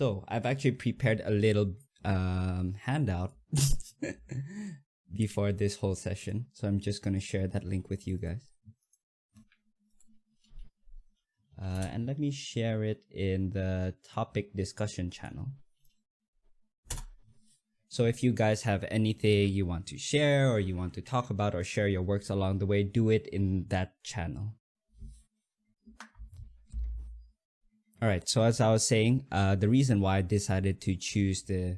So I've actually prepared a little handout before this whole session. So I'm just going to share that link with you guys. And let me share it in the topic discussion channel. So if you guys have anything you want to share or you want to talk about or share your works along the way, do it in that channel. All right, so as I was saying, the reason why I decided to choose the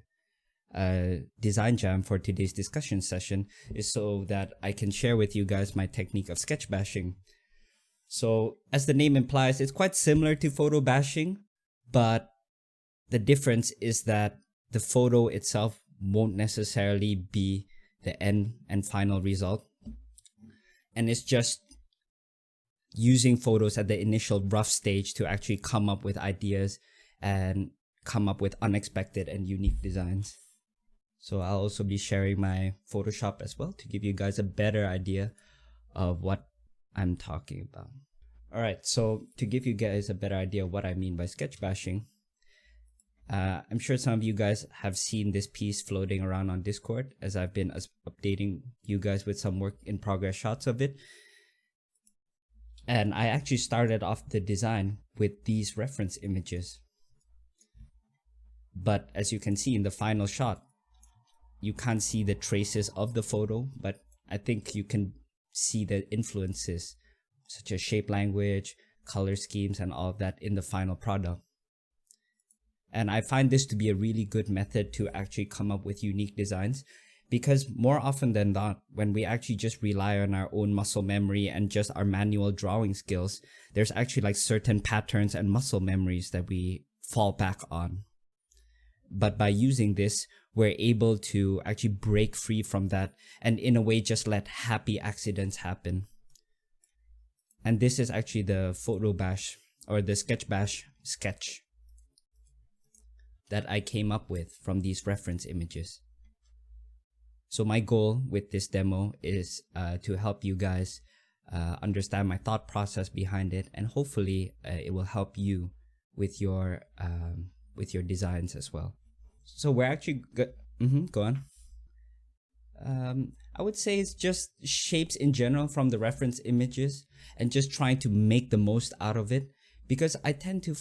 design jam for today's discussion session is so that I can share with you guys my technique of sketch bashing. So as the name implies, it's quite similar to photo bashing, but the difference is that the photo itself won't necessarily be the end and final result. And it's just using photos at the initial rough stage to actually come up with ideas and come up with unexpected and unique designs. So I'll also be sharing my Photoshop as well to give you guys a better idea of what I'm talking about. All right, so to give you guys a better idea of what I mean by sketch bashing, I'm sure some of you guys have seen this piece floating around on Discord as I've been updating you guys with some work in progress shots of it. And I actually started off the design with these reference images. But as you can see in the final shot, you can't see the traces of the photo, but I think you can see the influences such as shape language, color schemes, and all of that in the final product. And I find this to be a really good method to actually come up with unique designs, because more often than not, when we actually just rely on our own muscle memory and just our manual drawing skills, there's actually like certain patterns and muscle memories that we fall back on. But by using this, we're able to actually break free from that and in a way just let happy accidents happen. And this is actually the photo bash or the sketch bash sketch that I came up with from these reference images. So my goal with this demo is to help you guys understand my thought process behind it, and hopefully it will help you with your designs as well. So we're actually go on. I would say it's just shapes in general from the reference images and just trying to make the most out of it, because I tend to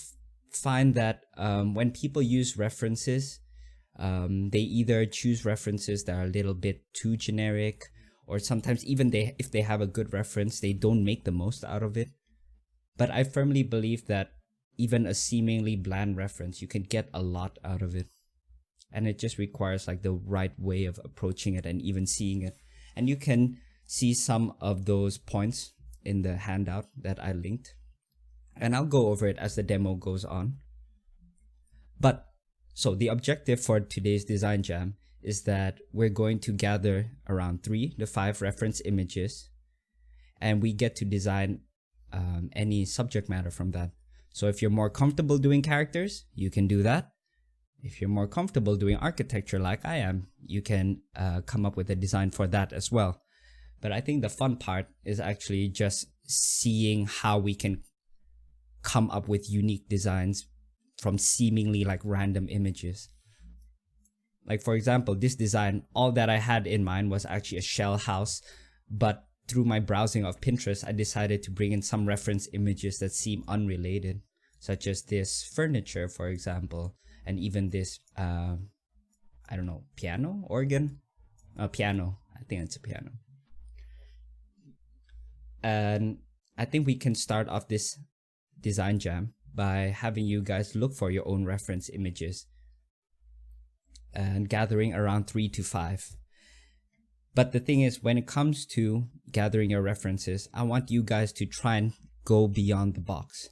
find that when people use references, they either choose references that are a little bit too generic, or sometimes even if they have a good reference, they don't make the most out of it. But I firmly believe that even a seemingly bland reference, you can get a lot out of it. And it just requires like the right way of approaching it and even seeing it. And you can see some of those points in the handout that I linked. And I'll go over it as the demo goes on. But so the objective for today's design jam is that we're going to gather around 3 to 5 reference images, and we get to design any subject matter from that. So if you're more comfortable doing characters, you can do that. If you're more comfortable doing architecture like I am, you can come up with a design for that as well. But I think the fun part is actually just seeing how we can come up with unique designs from seemingly like random images. Like for example, this design, all that I had in mind was actually a shell house, but through my browsing of Pinterest, I decided to bring in some reference images that seem unrelated, such as this furniture, for example, and even this, I don't know, piano, organ? Piano, I think it's a piano. And I think we can start off this design jam by having you guys look for your own reference images and gathering around 3 to 5. But the thing is, when it comes to gathering your references, I want you guys to try and go beyond the box.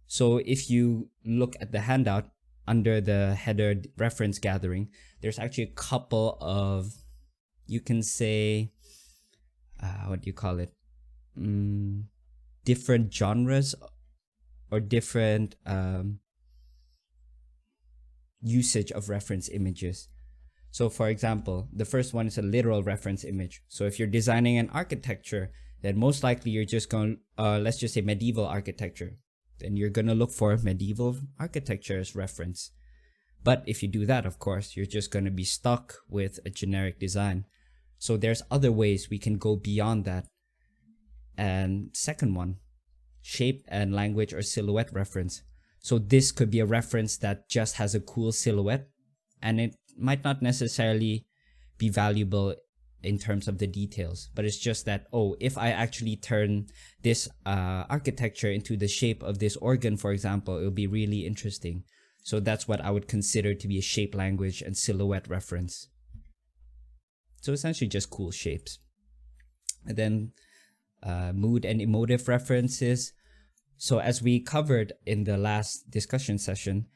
So if you look at the handout under the header reference gathering, there's actually a couple of, you can say, what do you call it? Different genres or different usage of reference images. So for example, the first one is a literal reference image. So if you're designing an architecture, then most likely you're just going, let's just say medieval architecture. Then you're going to look for medieval architecture as reference. But if you do that, of course, you're just going to be stuck with a generic design. So there's other ways we can go beyond that. And second one, shape and language or silhouette reference. So this could be a reference that just has a cool silhouette, and it might not necessarily be valuable in terms of the details, but it's just that, oh, if I actually turn this architecture into the shape of this organ, for example, it'll be really interesting. So that's what I would consider to be a shape, language, and silhouette reference. So essentially just cool shapes. And then mood and emotive references. So as we covered in the last discussion session,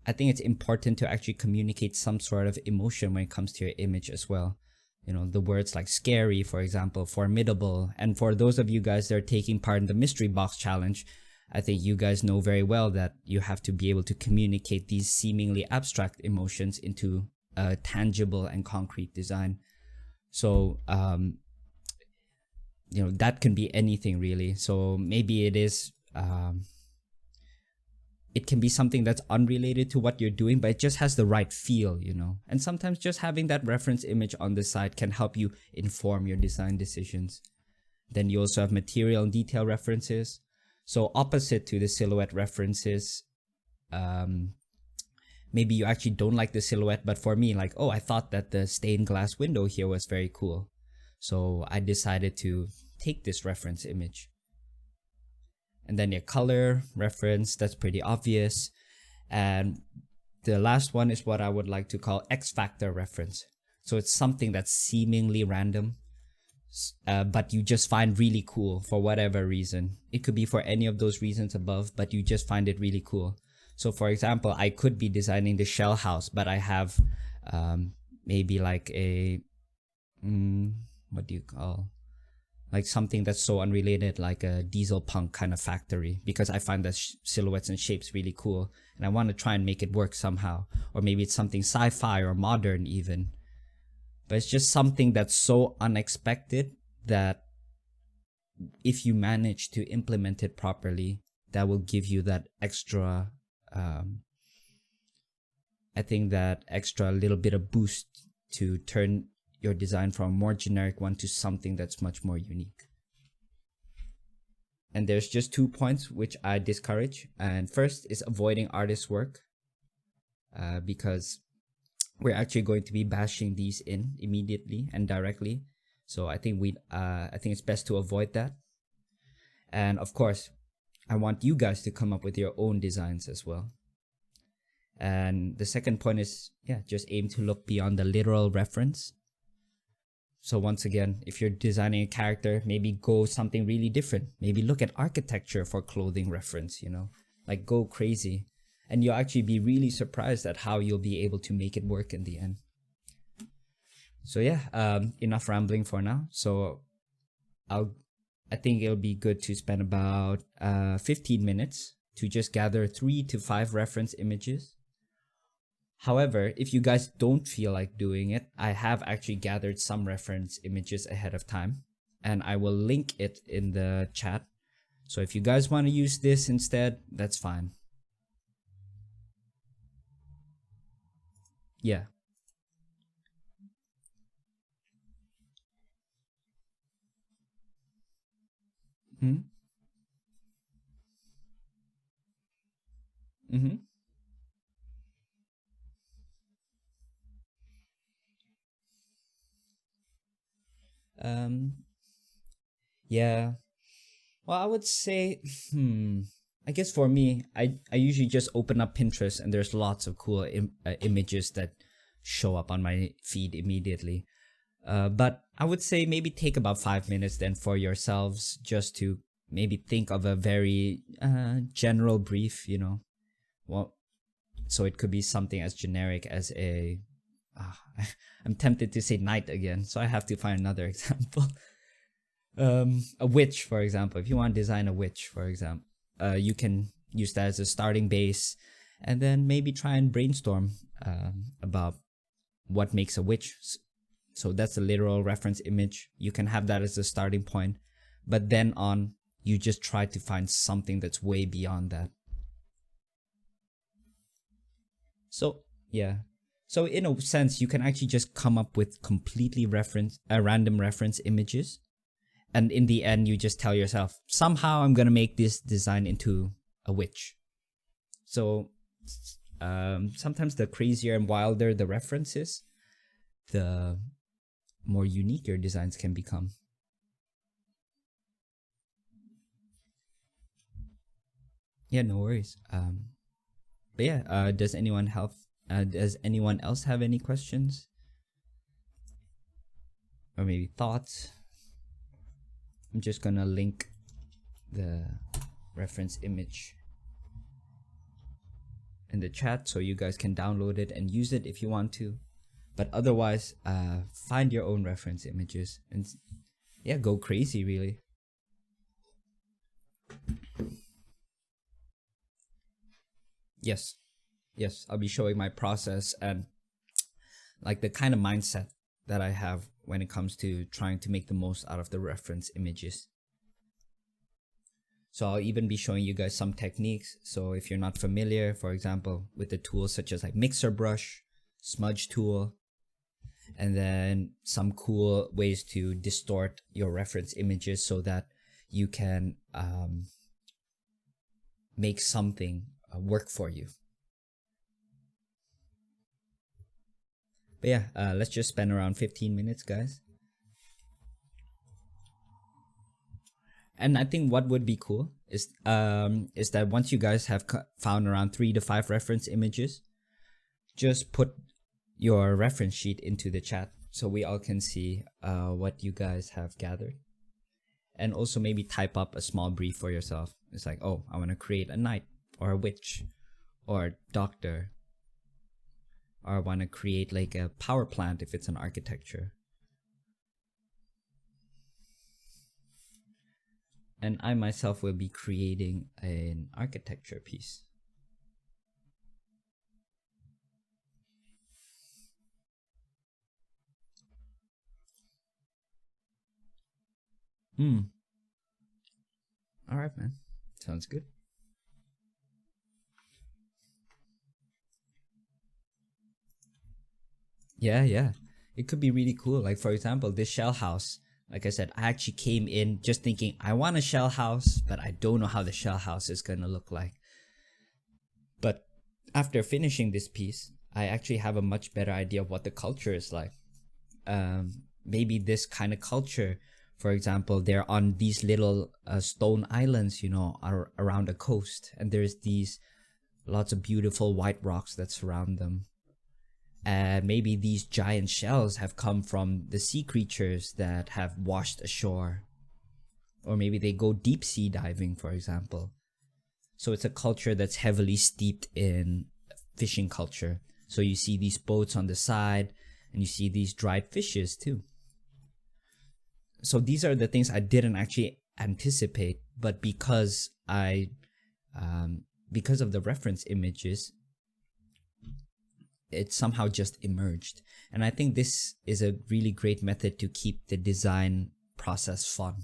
I think it's important to actually communicate some sort of emotion when it comes to your image as well. You know, the words like scary, for example, formidable. And for those of you guys that are taking part in the mystery box challenge, I think you guys know very well that you have to be able to communicate these seemingly abstract emotions into a tangible and concrete design. So, you know, that can be anything really. So maybe it is, it can be something that's unrelated to what you're doing, but it just has the right feel, you know. And sometimes just having that reference image on the side can help you inform your design decisions. Then you also have material and detail references. So opposite to the silhouette references, maybe you actually don't like the silhouette, but for me, like, oh, I thought that the stained glass window here was very cool. So I decided to take this reference image. And then your color reference, that's pretty obvious. And the last one is what I would like to call X factor reference. So it's something that's seemingly random, but you just find really cool for whatever reason. It could be for any of those reasons above, but you just find it really cool. So for example, I could be designing the shell house, but I have maybe like a, what do you call? Like something that's so unrelated, like a diesel punk kind of factory, because I find the silhouettes and shapes really cool and I want to try and make it work somehow. Or maybe it's something sci-fi or modern even. But it's just something that's so unexpected that if you manage to implement it properly, that will give you that extra, I think that extra little bit of boost to turn your design from a more generic one to something that's much more unique. And there's just 2 points which I discourage. And first is avoiding artist work, because we're actually going to be bashing these in immediately and directly. So I think it's best to avoid that. And of course, I want you guys to come up with your own designs as well. And the second point is, just aim to look beyond the literal reference. So once again, if you're designing a character, maybe go something really different. Maybe look at architecture for clothing reference, you know, like go crazy. And you'll actually be really surprised at how you'll be able to make it work in the end. So enough rambling for now. So I think it'll be good to spend about 15 minutes to just gather 3 to 5 reference images. However, if you guys don't feel like doing it, I have actually gathered some reference images ahead of time, and I will link it in the chat. So if you guys want to use this instead, that's fine. Yeah. Hmm? Mm-hmm. Yeah. Well, I would say, I guess for me, I usually just open up Pinterest and there's lots of cool images that show up on my feed immediately. But I would say maybe take about 5 minutes then for yourselves just to maybe think of a very general brief, you know. Well, so it could be something as generic as a, I'm tempted to say knight again, so I have to find another example. A witch, for example. If you want to design a witch, for example, you can use that as a starting base and then maybe try and brainstorm about what makes a witch. So that's a literal reference image. You can have that as a starting point, but then on, you just try to find something that's way beyond that. So yeah. So in a sense, you can actually just come up with completely random reference images. And in the end, you just tell yourself, somehow I'm going to make this design into a witch. So sometimes the crazier and wilder the references, the more unique your designs can become. Yeah, no worries. But yeah, does anyone else have any questions? Or maybe thoughts? I'm just gonna link the reference image in the chat so you guys can download it and use it if you want to. But otherwise, find your own reference images and yeah, go crazy really. Yes, I'll be showing my process and like the kind of mindset that I have when it comes to trying to make the most out of the reference images. So I'll even be showing you guys some techniques. So if you're not familiar, for example, with the tools such as like mixer brush, smudge tool, and then some cool ways to distort your reference images so that you can make something work for you. But yeah, let's just spend around 15 minutes, guys. And I think what would be cool is that once you guys have found around 3 to 5 reference images, just put your reference sheet into the chat so we all can see what you guys have gathered. And also maybe type up a small brief for yourself. It's like, oh, I want to create a knight or a witch or a doctor, or I want to create like a power plant if it's an architecture. And I myself will be creating an architecture piece. Alright, man. Sounds good. Yeah. It could be really cool. Like, for example, this shell house. Like I said, I actually came in just thinking, I want a shell house, but I don't know how the shell house is going to look like. But after finishing this piece, I actually have a much better idea of what the culture is like. Maybe this kind of culture, for example, they're on these little stone islands, around the coast. And there's these lots of beautiful white rocks that surround them. And maybe these giant shells have come from the sea creatures that have washed ashore. Or maybe they go deep sea diving, for example. So it's a culture that's heavily steeped in fishing culture. So you see these boats on the side, and you see these dried fishes too. So these are the things I didn't actually anticipate, but because because of the reference images, it somehow just emerged. And I think this is a really great method to keep the design process fun.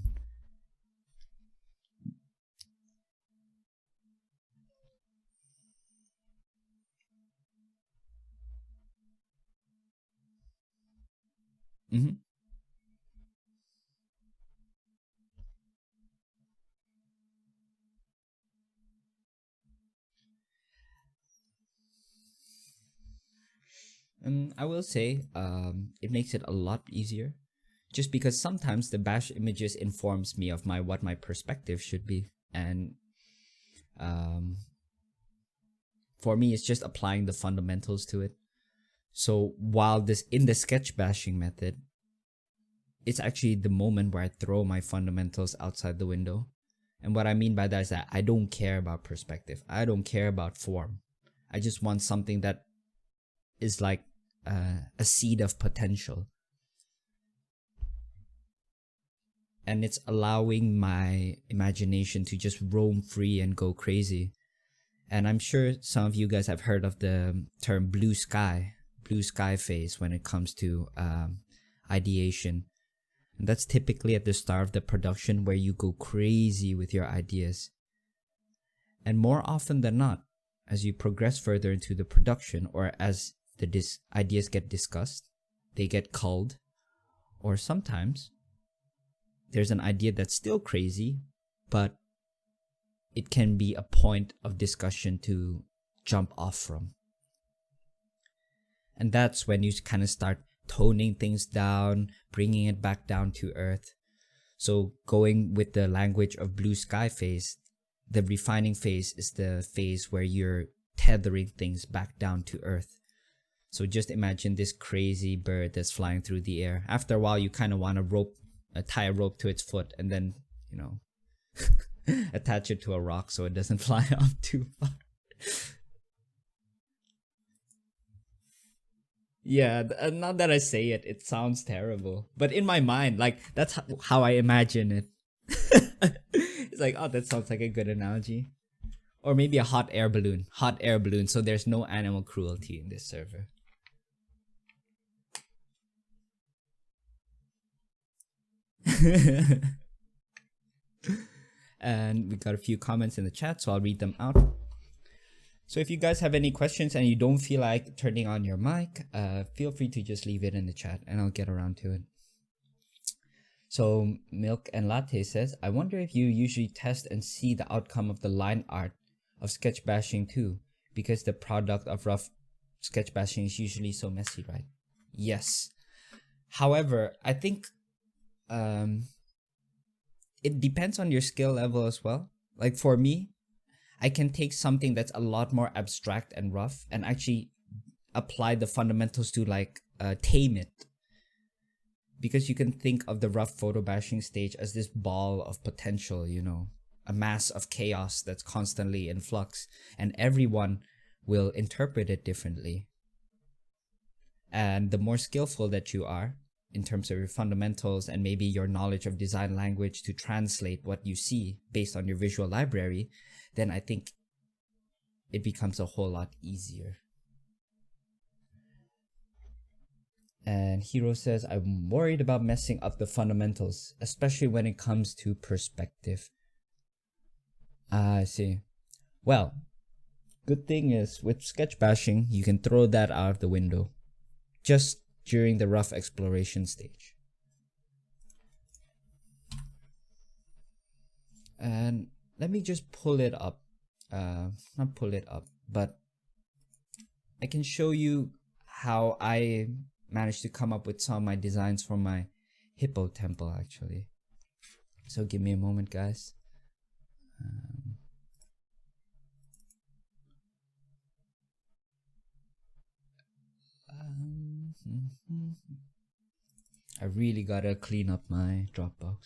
I will say it makes it a lot easier, just because sometimes the bash images informs me of what my perspective should be, and for me it's just applying the fundamentals to it. So while in the sketchbashing method, it's actually the moment where I throw my fundamentals outside the window. And what I mean by that is that I don't care about perspective. I don't care about form. I just want something that is like a seed of potential. And it's allowing my imagination to just roam free and go crazy. And I'm sure some of you guys have heard of the term blue sky phase when it comes to ideation. And that's typically at the start of the production where you go crazy with your ideas. And more often than not, as you progress further into the production, or as the ideas get discussed, they get culled, or sometimes there's an idea that's still crazy, but it can be a point of discussion to jump off from. And that's when you kind of start toning things down, bringing it back down to earth. So going with the language of blue sky phase, the refining phase is the phase where you're tethering things back down to earth. So just imagine this crazy bird that's flying through the air. After a while, you kind of want to tie a rope to its foot and then, attach it to a rock so it doesn't fly off too far. Yeah, now that I say it, it sounds terrible. But in my mind, like, that's how I imagine it. It's like, oh, that sounds like a good analogy. Or maybe a hot air balloon. Hot air balloon, so there's no animal cruelty in this server. And we got a few comments in the chat, so I'll read them out. So if you guys have any questions and you don't feel like turning on your mic, feel free to just leave it in the chat and I'll get around to it. So Milk and Latte says, I wonder if you usually test and see the outcome of the line art of sketchbashing too, because the product of rough sketchbashing is usually so messy, right? Yes. However, I think it depends on your skill level as well. Like for me, I can take something that's a lot more abstract and rough and actually apply the fundamentals to tame it. Because you can think of the rough photo bashing stage as this ball of potential, a mass of chaos that's constantly in flux, and everyone will interpret it differently. And the more skillful that you are in terms of your fundamentals and maybe your knowledge of design language to translate what you see based on your visual library, then I think it becomes a whole lot easier. And Hiro says, I'm worried about messing up the fundamentals, especially when it comes to perspective. I see. Well, good thing is with sketchbashing, you can throw that out of the window just during the rough exploration stage. And let me just pull it up. Not pull it up, but I can show you how I managed to come up with some of my designs for my hippo temple actually. So give me a moment, guys. I really gotta clean up my Dropbox.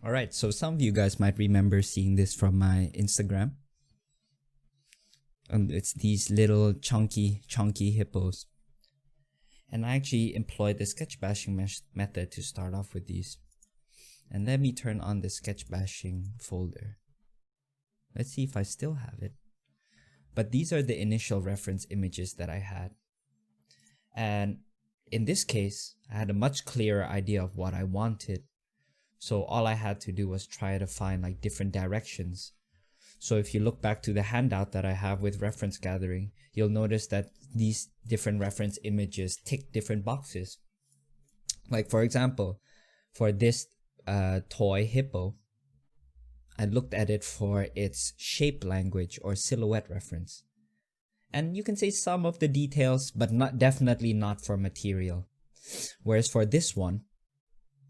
Alright, so some of you guys might remember seeing this from my Instagram. It's these little chunky hippos. And I actually employed the sketchbashing method to start off with these. And let me turn on the sketchbashing folder. Let's see if I still have it. But these are the initial reference images that I had. And in this case, I had a much clearer idea of what I wanted. So all I had to do was try to find different directions. So if you look back to the handout that I have with reference gathering, you'll notice that these different reference images tick different boxes. Like for example, for this toy hippo, I looked at it for its shape language or silhouette reference. And you can say some of the details, but definitely not for material. Whereas for this one,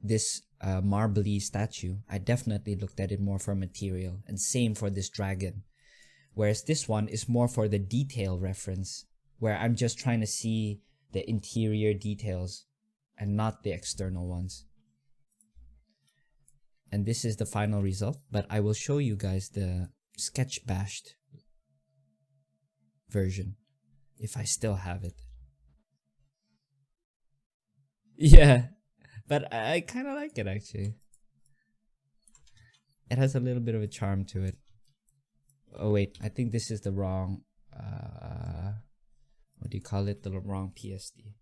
this marbly statue, I definitely looked at it more for material, and same for this dragon. Whereas this one is more for the detail reference, where I'm just trying to see the interior details and not the external ones. And this is the final result, but I will show you guys the sketch-bashed version, if I still have it. Yeah. But I kind of like it actually. It has a little bit of a charm to it. Oh wait, I think this is the wrong, what do you call it? The wrong PSD.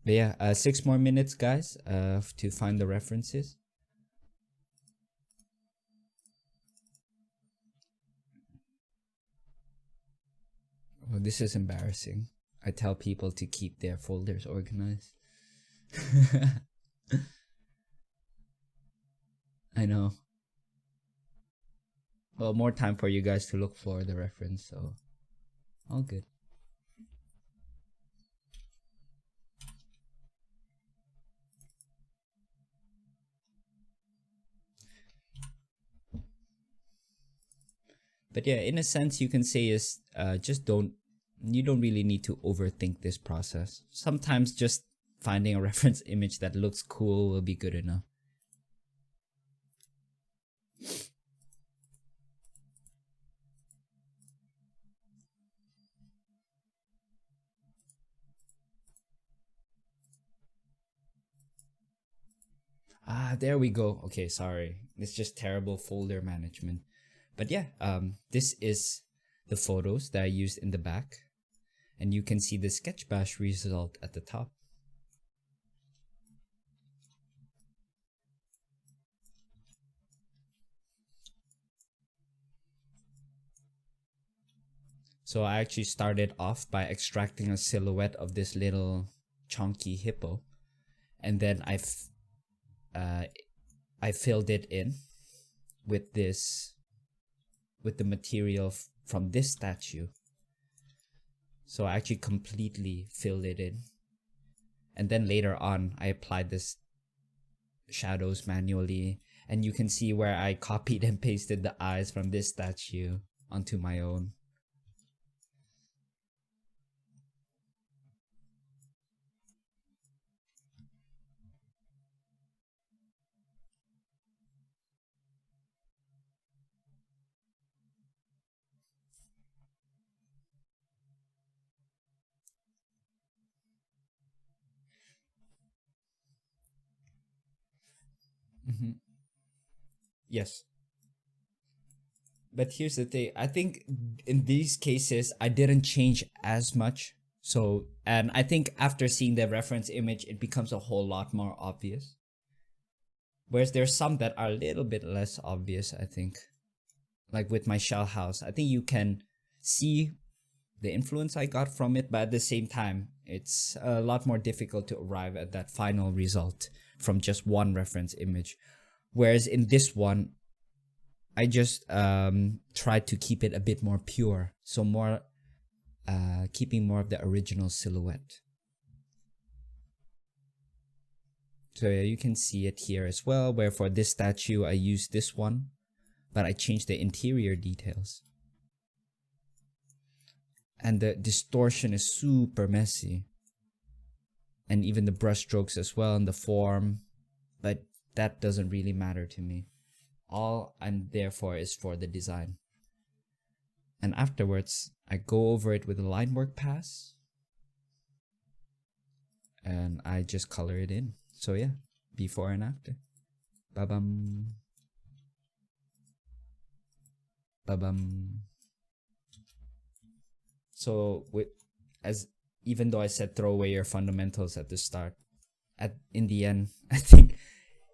But yeah, 6 more minutes, guys, to find the references. Oh, this is embarrassing. I tell people to keep their folders organized. I know. Well, more time for you guys to look for the reference, so all good. But yeah, in a sense, you can say is you don't really need to overthink this process. Sometimes just finding a reference image that looks cool will be good enough. Ah, there we go. Okay, sorry. It's just terrible folder management. But yeah, this is the photos that I used in the back. And you can see the Sketchbash result at the top. So I actually started off by extracting a silhouette of this little chunky hippo. And then I filled it in with the material from this statue. So I actually completely filled it in. And then later on, I applied this shadows manually. And you can see where I copied and pasted the eyes from this statue onto my own. Mm-hmm. Yes. But here's the thing. I think in these cases, I didn't change as much. So, and I think after seeing the reference image, it becomes a whole lot more obvious. Whereas there's some that are a little bit less obvious, I think. Like with my shell house, I think you can see the influence I got from it, but at the same time, it's a lot more difficult to arrive at that final result from just one reference image. Whereas in this one, I just tried to keep it a bit more pure, so more keeping more of the original silhouette. So yeah, you can see it here as well, where for this statue I used this one, but I changed the interior details. And the distortion is super messy. And even the brush strokes as well and the form, but that doesn't really matter to me. All I'm there for is for the design. And afterwards, I go over it with a line work pass. And I just color it in. So yeah, before and after. Ba-bum. Ba-bum. So even though I said throw away your fundamentals at the start, in the end, I think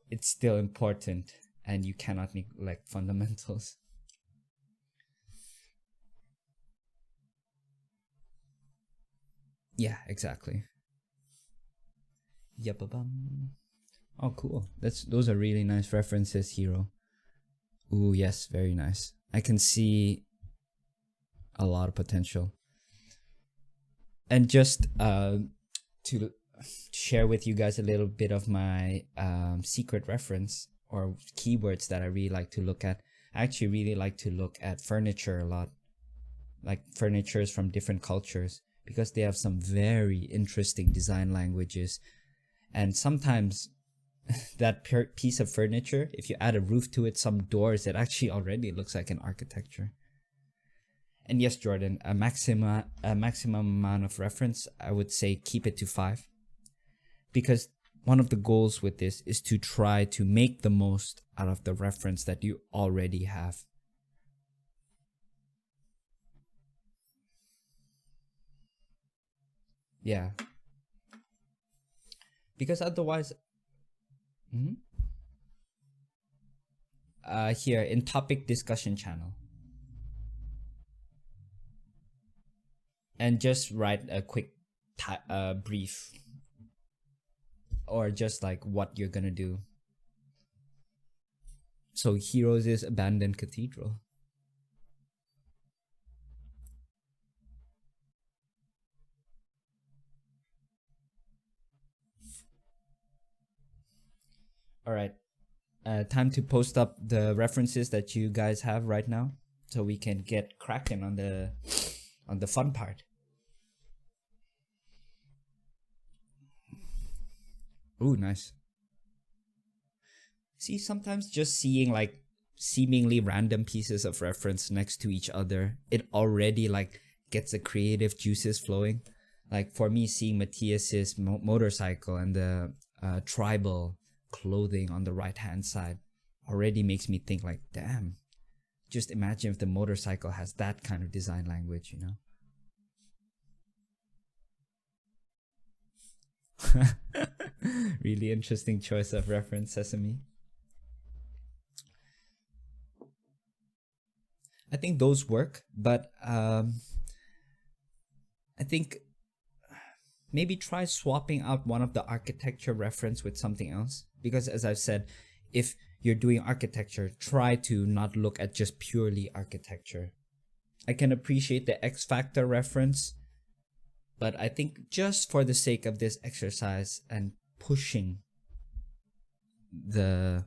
it's still important and you cannot neglect fundamentals. Yeah, exactly. Yep-a-bum. Oh, cool. Those are really nice references, Hero. Ooh, yes, very nice. I can see a lot of potential. And just to share with you guys a little bit of my secret reference or keywords that I really like to look at. I actually really like to look at furniture a lot, like furnitures from different cultures, because they have some very interesting design languages. And sometimes that piece of furniture, if you add a roof to it, some doors, it actually already looks like an architecture. And yes, Jordan, a maximum amount of reference, I would say keep it to 5. Because one of the goals with this is to try to make the most out of the reference that you already have. Yeah. Because otherwise, here in topic discussion channel. And just write a quick brief, or just like what you're gonna do. So Heroes is abandoned cathedral. All right. Time to post up the references that you guys have right now, so we can get cracking on the fun part. Ooh, nice. See, sometimes just seeing like seemingly random pieces of reference next to each other, it already like gets the creative juices flowing. Like for me, seeing Matthias's motorcycle and the tribal clothing on the right hand side already makes me think like, damn, just imagine if the motorcycle has that kind of design language, you know? Really interesting choice of reference, Sesame. I think those work, but I think maybe try swapping out one of the architecture reference with something else. Because as I've said, if you're doing architecture, try to not look at just purely architecture. I can appreciate the X Factor reference, but I think just for the sake of this exercise and pushing the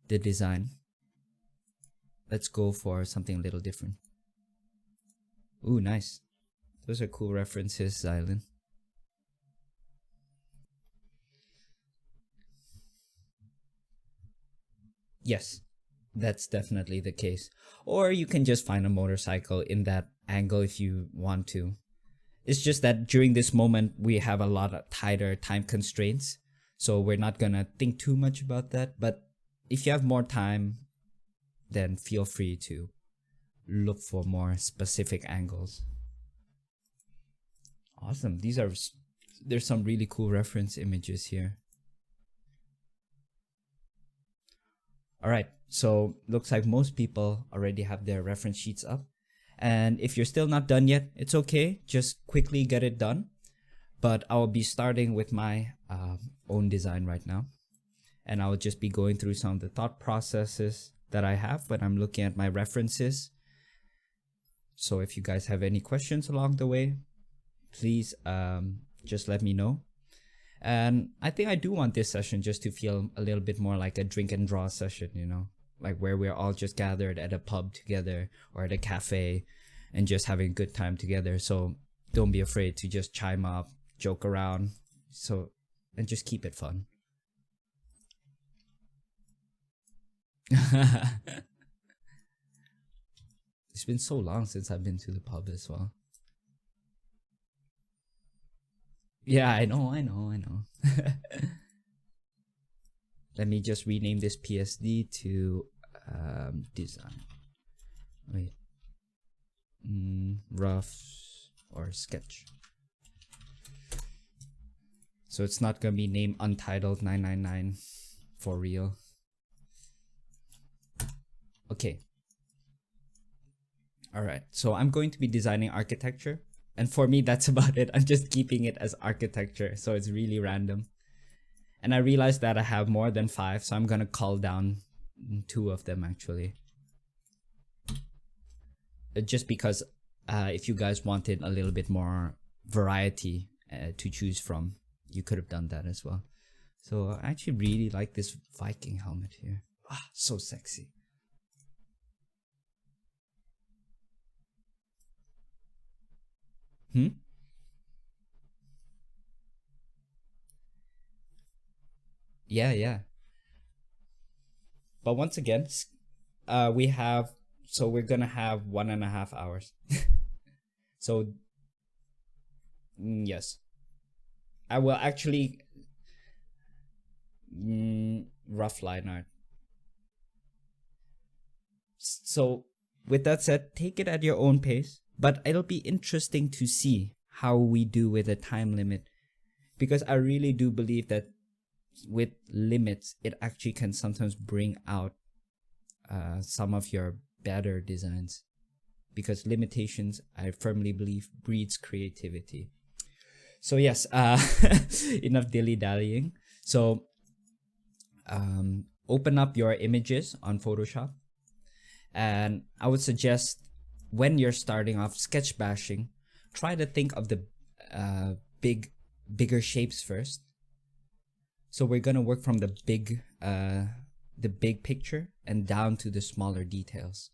design, let's go for something a little different. Ooh, nice. Those are cool references, Xylin. Yes, that's definitely the case. Or you can just find a motorcycle in that angle if you want to. It's just that during this moment, we have a lot of tighter time constraints. So we're not gonna think too much about that. But if you have more time, then feel free to look for more specific angles. Awesome. There's some really cool reference images here. All right, so looks like most people already have their reference sheets up. And if you're still not done yet, it's okay. Just quickly get it done. But I will be starting with my own design right now. And I will just be going through some of the thought processes that I have when I'm looking at my references. So if you guys have any questions along the way, please just let me know. And I think I do want this session just to feel a little bit more like a drink and draw session, you know, like where we're all just gathered at a pub together or at a cafe and just having a good time together. So don't be afraid to just chime up, joke around, and just keep it fun. It's been so long since I've been to the pub as well. Yeah, I know. Let me just rename this PSD to design. Wait. Rough or sketch. So it's not gonna be named Untitled 999 for real. Okay. Alright, so I'm going to be designing architecture. And for me, that's about it. I'm just keeping it as architecture, so it's really random. And I realized that I have more than 5, so I'm gonna call down 2 of them actually. Just because if you guys wanted a little bit more variety to choose from, you could have done that as well. So I actually really like this Viking helmet here. Ah, so sexy. Yeah. But once again, we're gonna have 1.5 hours. So, yes. I will actually, rough line art. So with that said, take it at your own pace, but it'll be interesting to see how we do with a time limit, because I really do believe that with limits, it actually can sometimes bring out some of your better designs, because limitations, I firmly believe, breeds creativity. So yes, enough dilly-dallying. So open up your images on Photoshop, and I would suggest when you're starting off sketchbashing, try to think of the bigger shapes first. So we're gonna work from the big picture and down to the smaller details.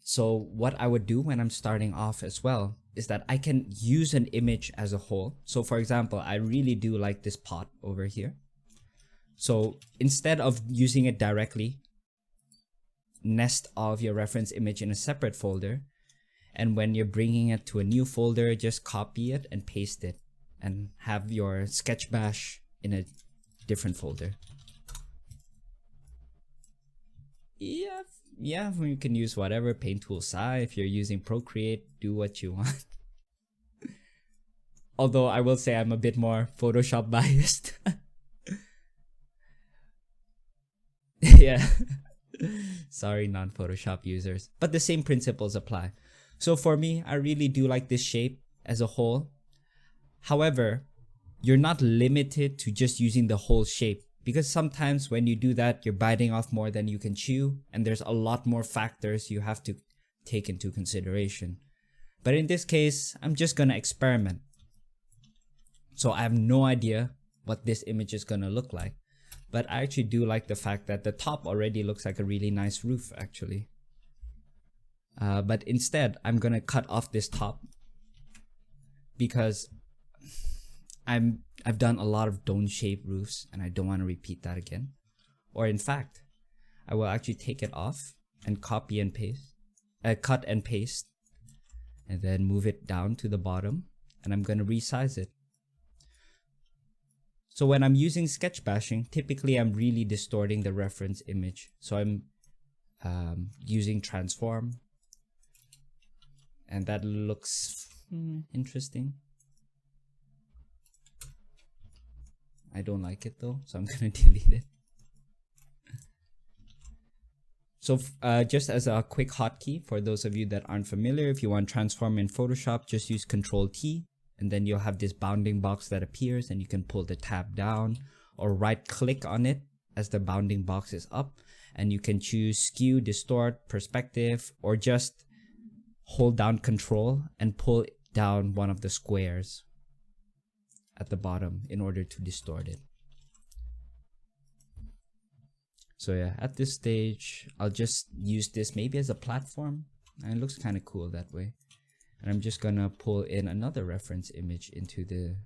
So what I would do when I'm starting off as well is that I can use an image as a whole. So for example, I really do like this pot over here. So instead of using it directly, nest all of your reference image in a separate folder. And when you're bringing it to a new folder, just copy it and paste it and have your Sketchbash in a different folder. Yeah, you can use whatever, Paint Tool Sai. If you're using Procreate, do what you want. Although I will say I'm a bit more Photoshop biased. Yeah. Sorry, non-Photoshop users. But the same principles apply. So for me, I really do like this shape as a whole. However, you're not limited to just using the whole shape, because sometimes when you do that, you're biting off more than you can chew, and there's a lot more factors you have to take into consideration. But in this case, I'm just gonna experiment. So I have no idea what this image is gonna look like. But I actually do like the fact that the top already looks like a really nice roof, actually. But instead, I'm gonna cut off this top because I've done a lot of dome-shaped roofs and I don't want to repeat that again. Or in fact, I will actually take it off and copy and paste, cut and paste, and then move it down to the bottom, and I'm gonna resize it. So when I'm using sketchbashing, typically I'm really distorting the reference image. So I'm using transform, and that looks interesting. I don't like it though, so I'm gonna delete it. So just as a quick hotkey for those of you that aren't familiar, if you want transform in Photoshop, just use Ctrl-T, and then you'll have this bounding box that appears, and you can pull the tab down or right click on it as the bounding box is up, and you can choose skew, distort, perspective, or just hold down Control and pull down one of the squares at the bottom in order to distort it. So yeah, at this stage, I'll just use this maybe as a platform, and it looks kind of cool that way. And I'm just gonna pull in another reference image into the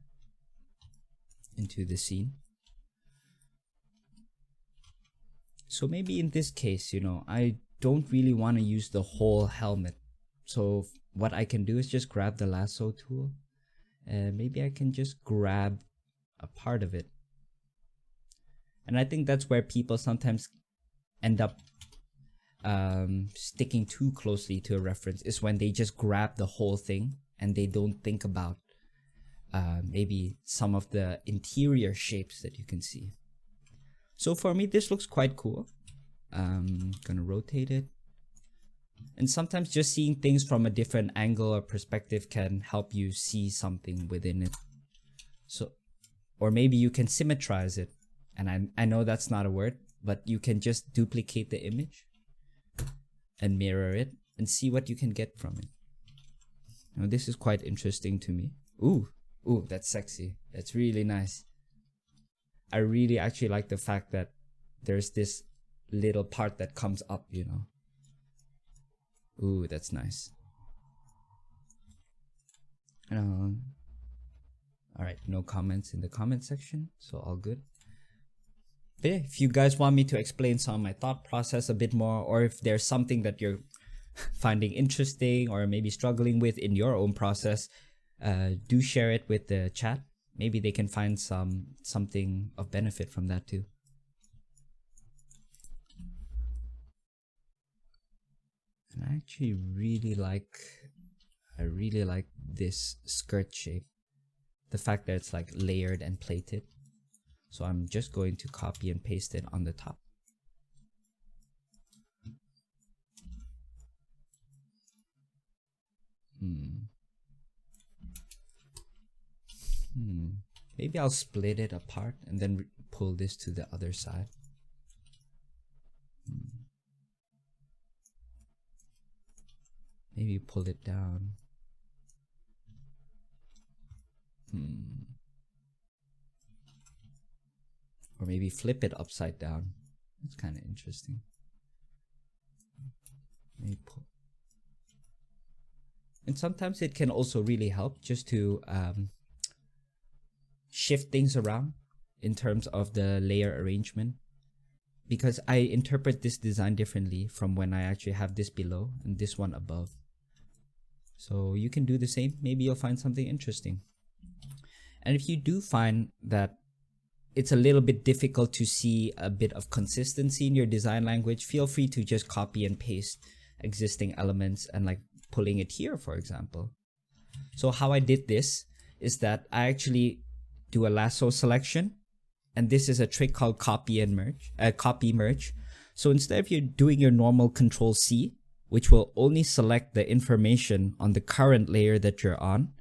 scene. So maybe in this case, you know, I don't really want to use the whole helmet. So what I can do is just grab the lasso tool, and maybe I can just grab a part of it. And I think that's where people sometimes end up sticking too closely to a reference, is when they just grab the whole thing and they don't think about maybe some of the interior shapes that you can see. So for me, this looks quite cool. Gonna rotate it. And sometimes just seeing things from a different angle or perspective can help you see something within it. So, or maybe you can symmetrize it. And I know that's not a word, but you can just duplicate the image and mirror it and see what you can get from it. Now this is quite interesting to me. Ooh, that's sexy. That's really nice. I really actually like the fact that there's this little part that comes up, you know. Ooh, that's nice. Alright, no comments in the comment section, so all good. But yeah, if you guys want me to explain some of my thought process a bit more, or if there's something that you're finding interesting or maybe struggling with in your own process, do share it with the chat, maybe they can find something of benefit from that too. And I actually really like this skirt shape. The fact that it's like layered and plated. So I'm just going to copy and paste it on the top. Maybe I'll split it apart and then pull this to the other side. Maybe pull it down. Or maybe flip it upside down. That's kind of interesting. Maybe pull. And sometimes it can also really help just to shift things around in terms of the layer arrangement, because I interpret this design differently from when I actually have this below and this one above. So you can do the same. Maybe you'll find something interesting. And if you do find that it's a little bit difficult to see a bit of consistency in your design language, feel free to just copy and paste existing elements and like pulling it here, for example. So how I did this is that I actually do a lasso selection, and this is a trick called copy and merge, copy merge. So instead of you doing your normal Control C, which will only select the information on the current layer that you're on,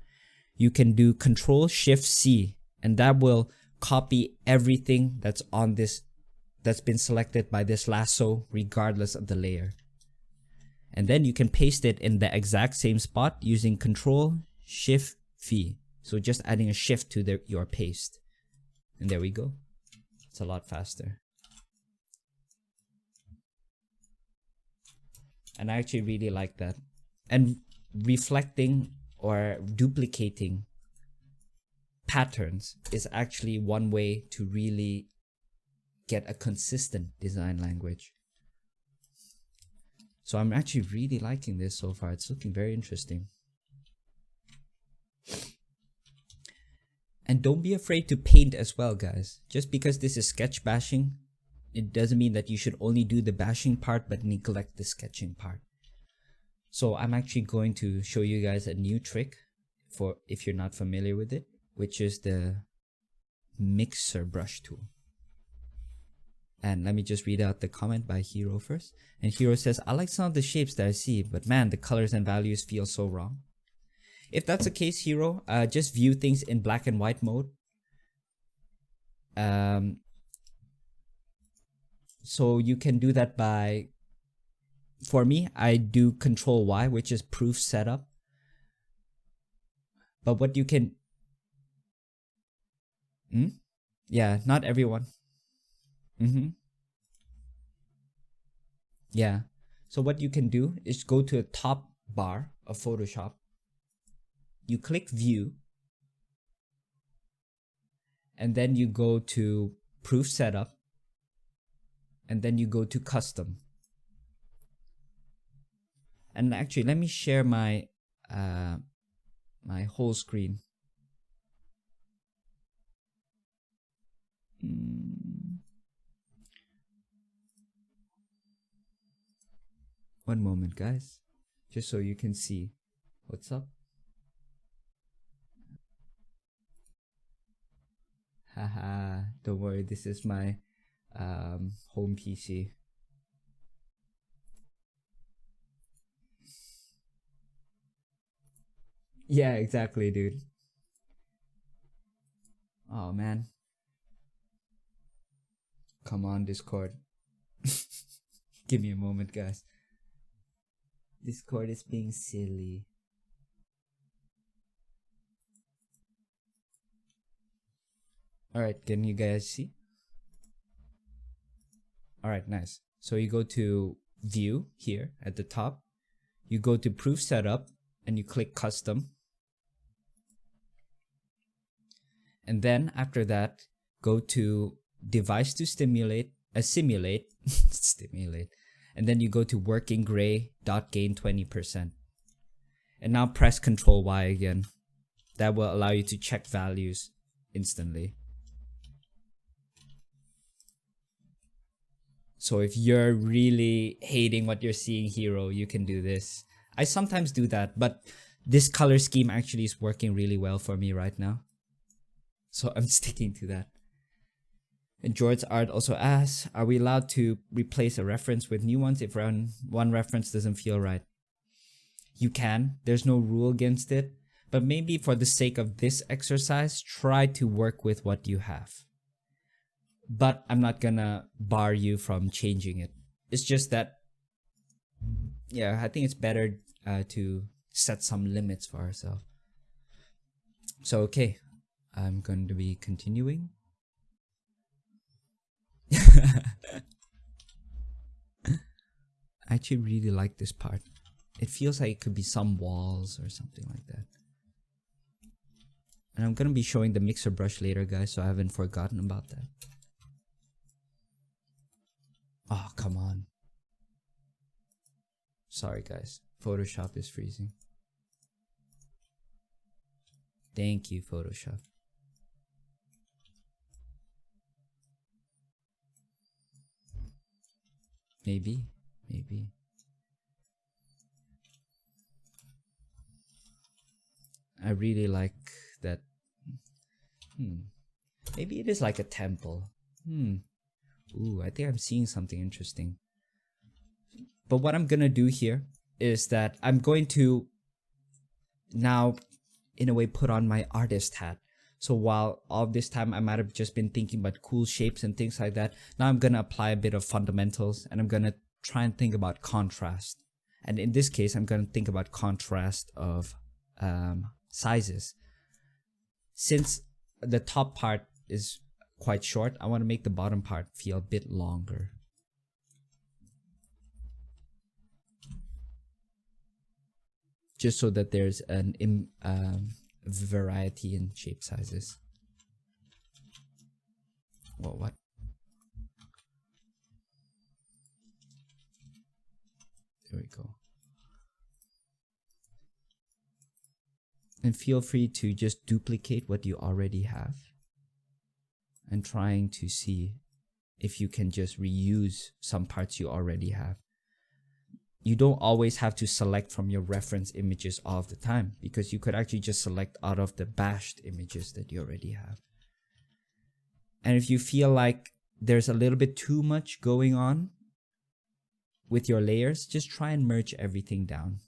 you can do Control Shift C, and that will copy everything that's on this, that's been selected by this lasso, regardless of the layer. And then you can paste it in the exact same spot using Control Shift V. So just adding a shift to your paste. And there we go. It's a lot faster. And I actually really like that. And reflecting or duplicating patterns is actually one way to really get a consistent design language. So I'm actually really liking this so far. It's looking very interesting. And don't be afraid to paint as well, guys. Just because this is sketch bashing, it doesn't mean that you should only do the bashing part but neglect the sketching part. So I'm actually going to show you guys a new trick for if you're not familiar with it, which is the mixer brush tool. And let me just read out the comment by Hero first. And Hero says, I like some of the shapes that I see, but man, the colors and values feel so wrong. If that's the case, Hero, just view things in black and white mode. So you can do that by, for me, I do Control Y, which is proof setup. But what you can, yeah, not everyone. Yeah. So what you can do is go to the top bar of Photoshop. You click View. And then you go to Proof Setup. And then you go to Custom. And actually, let me share my my whole screen. One moment, guys, just so you can see what's up. Haha, don't worry, this is my home PC. Yeah, exactly, dude. Oh man. Come on, Discord. Give me a moment, guys. Discord is being silly. Alright, can you guys see? Alright, nice. So you go to View here at the top. You go to Proof Setup and you click Custom. And then after that, go to Device to Simulate. Stimulate. And then you go to Working Gray, dot gain 20%. And now press Control Y again. That will allow you to check values instantly. So if you're really hating what you're seeing, hero, you can do this. I sometimes do that, but this color scheme actually is working really well for me right now. So I'm sticking to that. And George's Art also asks, are we allowed to replace a reference with new ones if one reference doesn't feel right? You can. There's no rule against it. But maybe for the sake of this exercise, try to work with what you have. But I'm not gonna bar you from changing it. It's just that, yeah, I think it's better to set some limits for ourselves. So, okay, I'm going to be continuing. I actually really like this part. It feels like it could be some walls or something like that. And I'm gonna be showing the mixer brush later, guys, so I haven't forgotten about that. Oh, come on. Sorry, guys. Photoshop is freezing. Thank you, Photoshop. Maybe. I really like that. Maybe it is like a temple. Ooh, I think I'm seeing something interesting. But what I'm gonna do here is that I'm going to now, in a way, put on my artist hat. So while all this time I might have just been thinking about cool shapes and things like that, now I'm gonna apply a bit of fundamentals and I'm gonna try and think about contrast. And in this case, I'm gonna think about contrast of sizes. Since the top part is quite short, I want to make the bottom part feel a bit longer. Just so that there's an variety in shape sizes. What? There we go. And feel free to just duplicate what you already have and trying to see if you can just reuse some parts you already have. You don't always have to select from your reference images all the time, because you could actually just select out of the bashed images that you already have. And if you feel like there's a little bit too much going on with your layers, just try and merge everything down.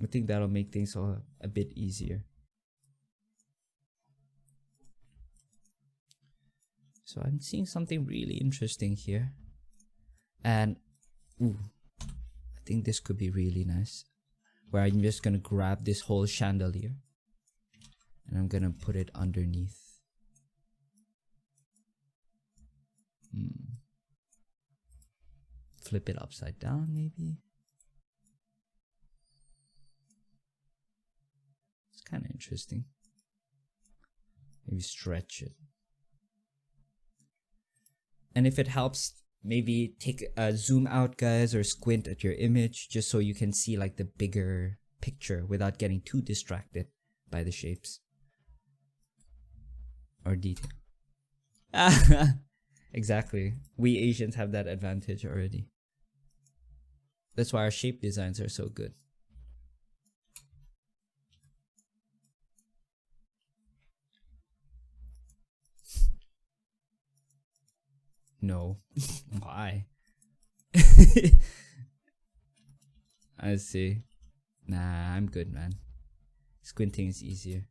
I think that'll make things a bit easier. So I'm seeing something really interesting here. And ooh, I think this could be really nice. Where I'm just gonna grab this whole chandelier and I'm gonna put it underneath. Flip it upside down, maybe. It's kind of interesting. Maybe stretch it. And if it helps, maybe take a zoom out, guys, or squint at your image just so you can see like the bigger picture without getting too distracted by the shapes or detail. Exactly. We Asians have that advantage already. That's why our shape designs are so good. No. Why? I see. Nah, I'm good, man. Squinting is easier.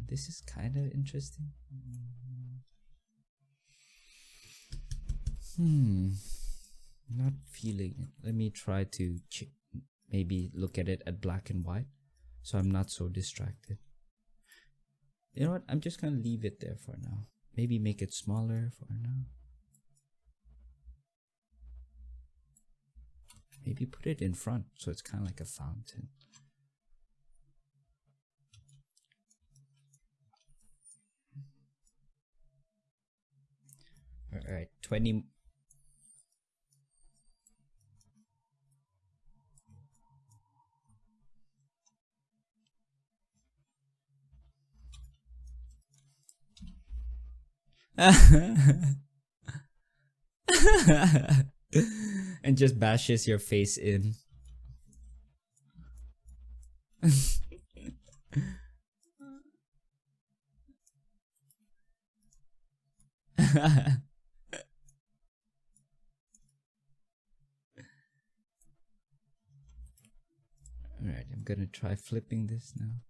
This is kind of interesting. Not feeling it. Let me try to maybe look at it at black and white so I'm not so distracted. You know what? I'm just gonna leave it there for now. Maybe make it smaller for now. Maybe put it in front so it's kind of like a fountain. Alright, 20. And just bashes your face in. Alright, I'm gonna try flipping this now.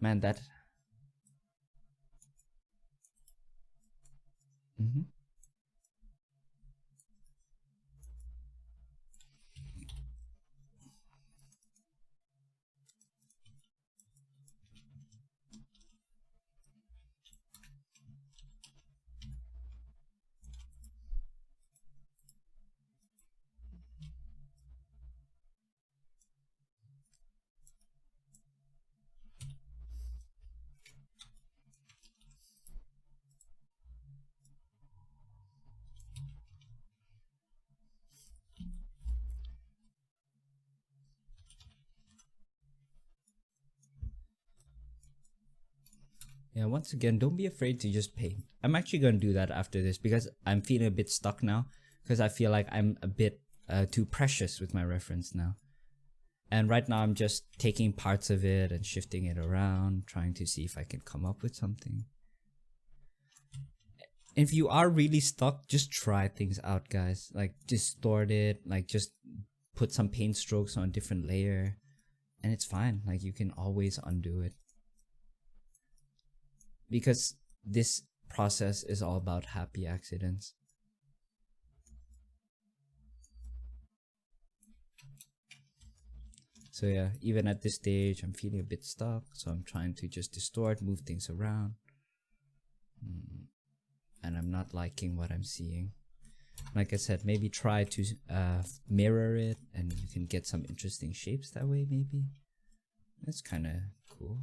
Man, that... Yeah, once again, don't be afraid to just paint. I'm actually going to do that after this because I'm feeling a bit stuck now because I feel like I'm a bit too precious with my reference now. And right now I'm just taking parts of it and shifting it around, trying to see if I can come up with something. If you are really stuck, just try things out, guys. Like distort it, like just put some paint strokes on a different layer and it's fine. Like you can always undo it. Because this process is all about happy accidents. So yeah, even at this stage, I'm feeling a bit stuck. So I'm trying to just distort, move things around. And I'm not liking what I'm seeing. Like I said, maybe try to mirror it and you can get some interesting shapes that way maybe. That's kind of cool.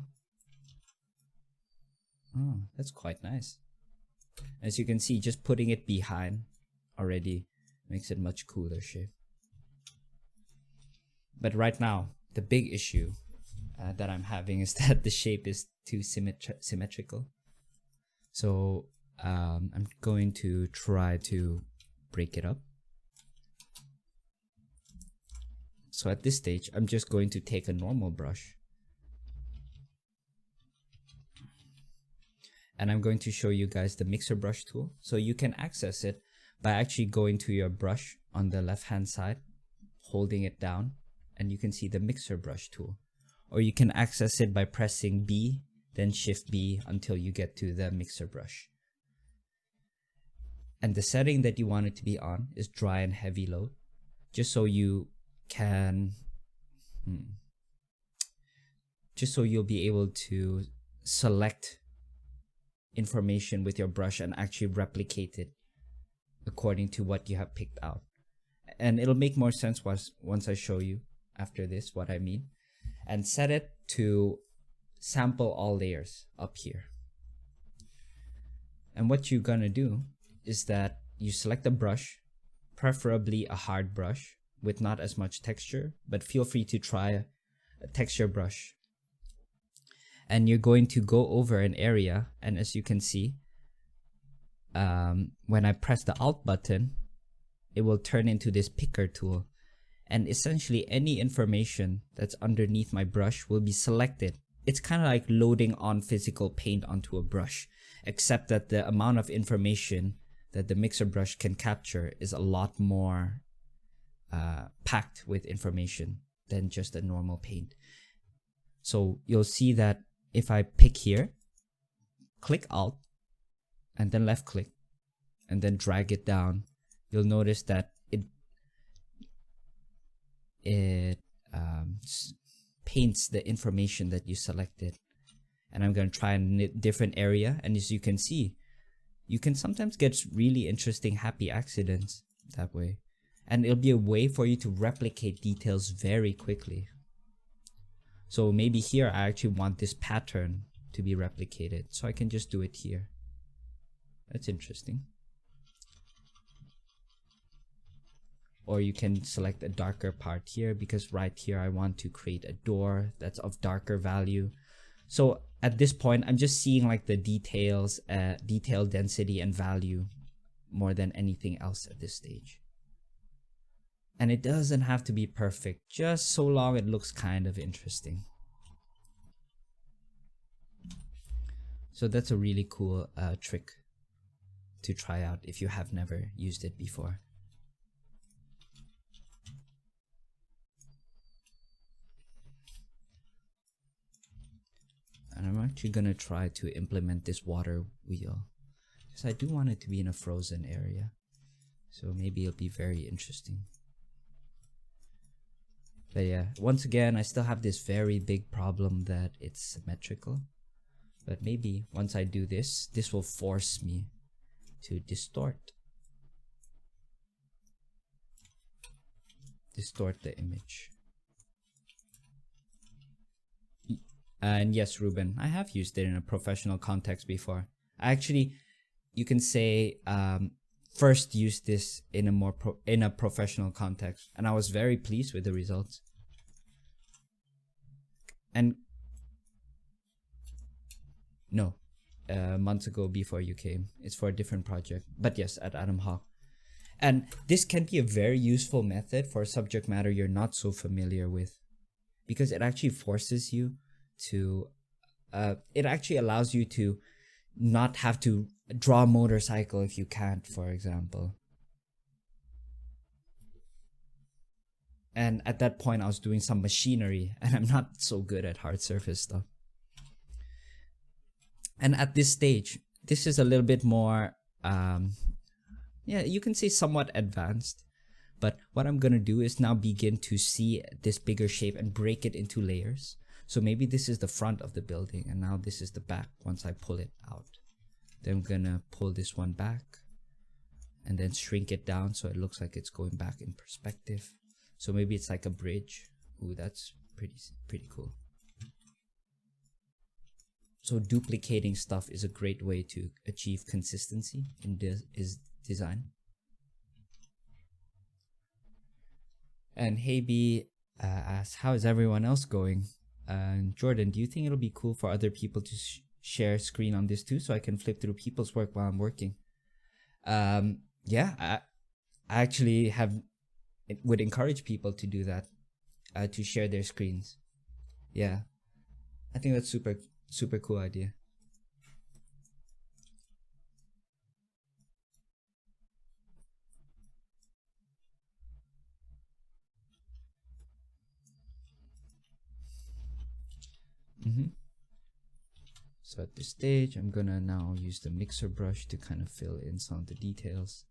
Oh, that's quite nice. As you can see, just putting it behind already makes it much cooler shape. But right now, the big issue that I'm having is that the shape is too symmetrical. So I'm going to try to break it up. So at this stage, I'm just going to take a normal brush. And I'm going to show you guys the mixer brush tool. So you can access it by actually going to your brush on the left hand side, holding it down, and you can see the mixer brush tool. Or you can access it by pressing B, then Shift B until you get to the mixer brush. And the setting that you want it to be on is dry and heavy load, just so you can, just so you'll be able to select information with your brush and actually replicate it according to what you have picked out. And it'll make more sense once I show you after this what I mean. And set it to sample all layers up here. And what you're gonna do is that you select a brush, preferably a hard brush with not as much texture, but feel free to try a texture brush. And you're going to go over an area, and as you can see, when I press the Alt button, it will turn into this picker tool. And essentially any information that's underneath my brush will be selected. It's kind of like loading on physical paint onto a brush, except that the amount of information that the mixer brush can capture is a lot more packed with information than just a normal paint. So you'll see that if I pick here, click Alt, and then left click, and then drag it down, you'll notice that it paints the information that you selected. And I'm going to try a different area, and as you can see, you can sometimes get really interesting happy accidents that way. And it'll be a way for you to replicate details very quickly. So maybe here I actually want this pattern to be replicated, so I can just do it here. That's interesting. Or you can select a darker part here, because right here I want to create a door that's of darker value. So at this point, I'm just seeing like the details, detail density and value more than anything else at this stage. And it doesn't have to be perfect, just so long it looks kind of interesting. So that's a really cool trick to try out if you have never used it before. And I'm actually gonna try to implement this water wheel because I do want it to be in a frozen area. So maybe it'll be very interesting. But yeah, once again, I still have this very big problem that it's symmetrical. But maybe once I do this, this will force me to distort the image. And yes, Ruben, I have used it in a professional context before. Actually, you can say first used this in a professional context, and I was very pleased with the results. And no, months ago before you came, it's for a different project. But yes, at Adam Hawk. And this can be a very useful method for a subject matter you're not so familiar with, because it actually forces you to, it actually allows you to not have to draw a motorcycle if you can't, for example. And at that point I was doing some machinery and I'm not so good at hard surface stuff. And at this stage, this is a little bit more, yeah, you can say somewhat advanced. But what I'm gonna do is now begin to see this bigger shape and break it into layers. So maybe this is the front of the building and now this is the back once I pull it out. Then I'm gonna pull this one back and then shrink it down so it looks like it's going back in perspective. So maybe it's like a bridge. Ooh, that's pretty cool. So duplicating stuff is a great way to achieve consistency in design. And Heibi asks, how is everyone else going? And Jordan, do you think it'll be cool for other people to share screen on this too, so I can flip through people's work while I'm working? Yeah, I actually would encourage people to do that, to share their screens. Yeah, I think that's super cool idea. So at this stage, I'm gonna now use the mixer brush to kind of fill in some of the details.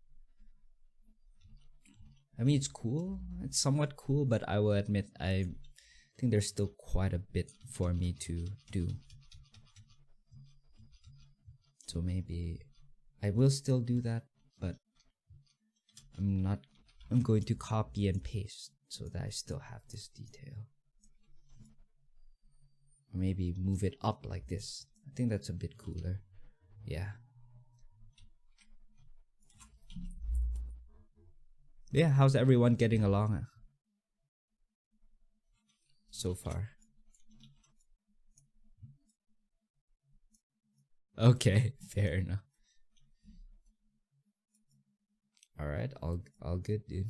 I mean, it's cool. It's somewhat cool, but I will admit I think there's still quite a bit for me to do. So maybe I will still do that, but I'm going to copy and paste so that I still have this detail. Or maybe move it up like this. I think that's a bit cooler. Yeah. Yeah, how's everyone getting along so far? Okay, fair enough. Alright, all good, dude.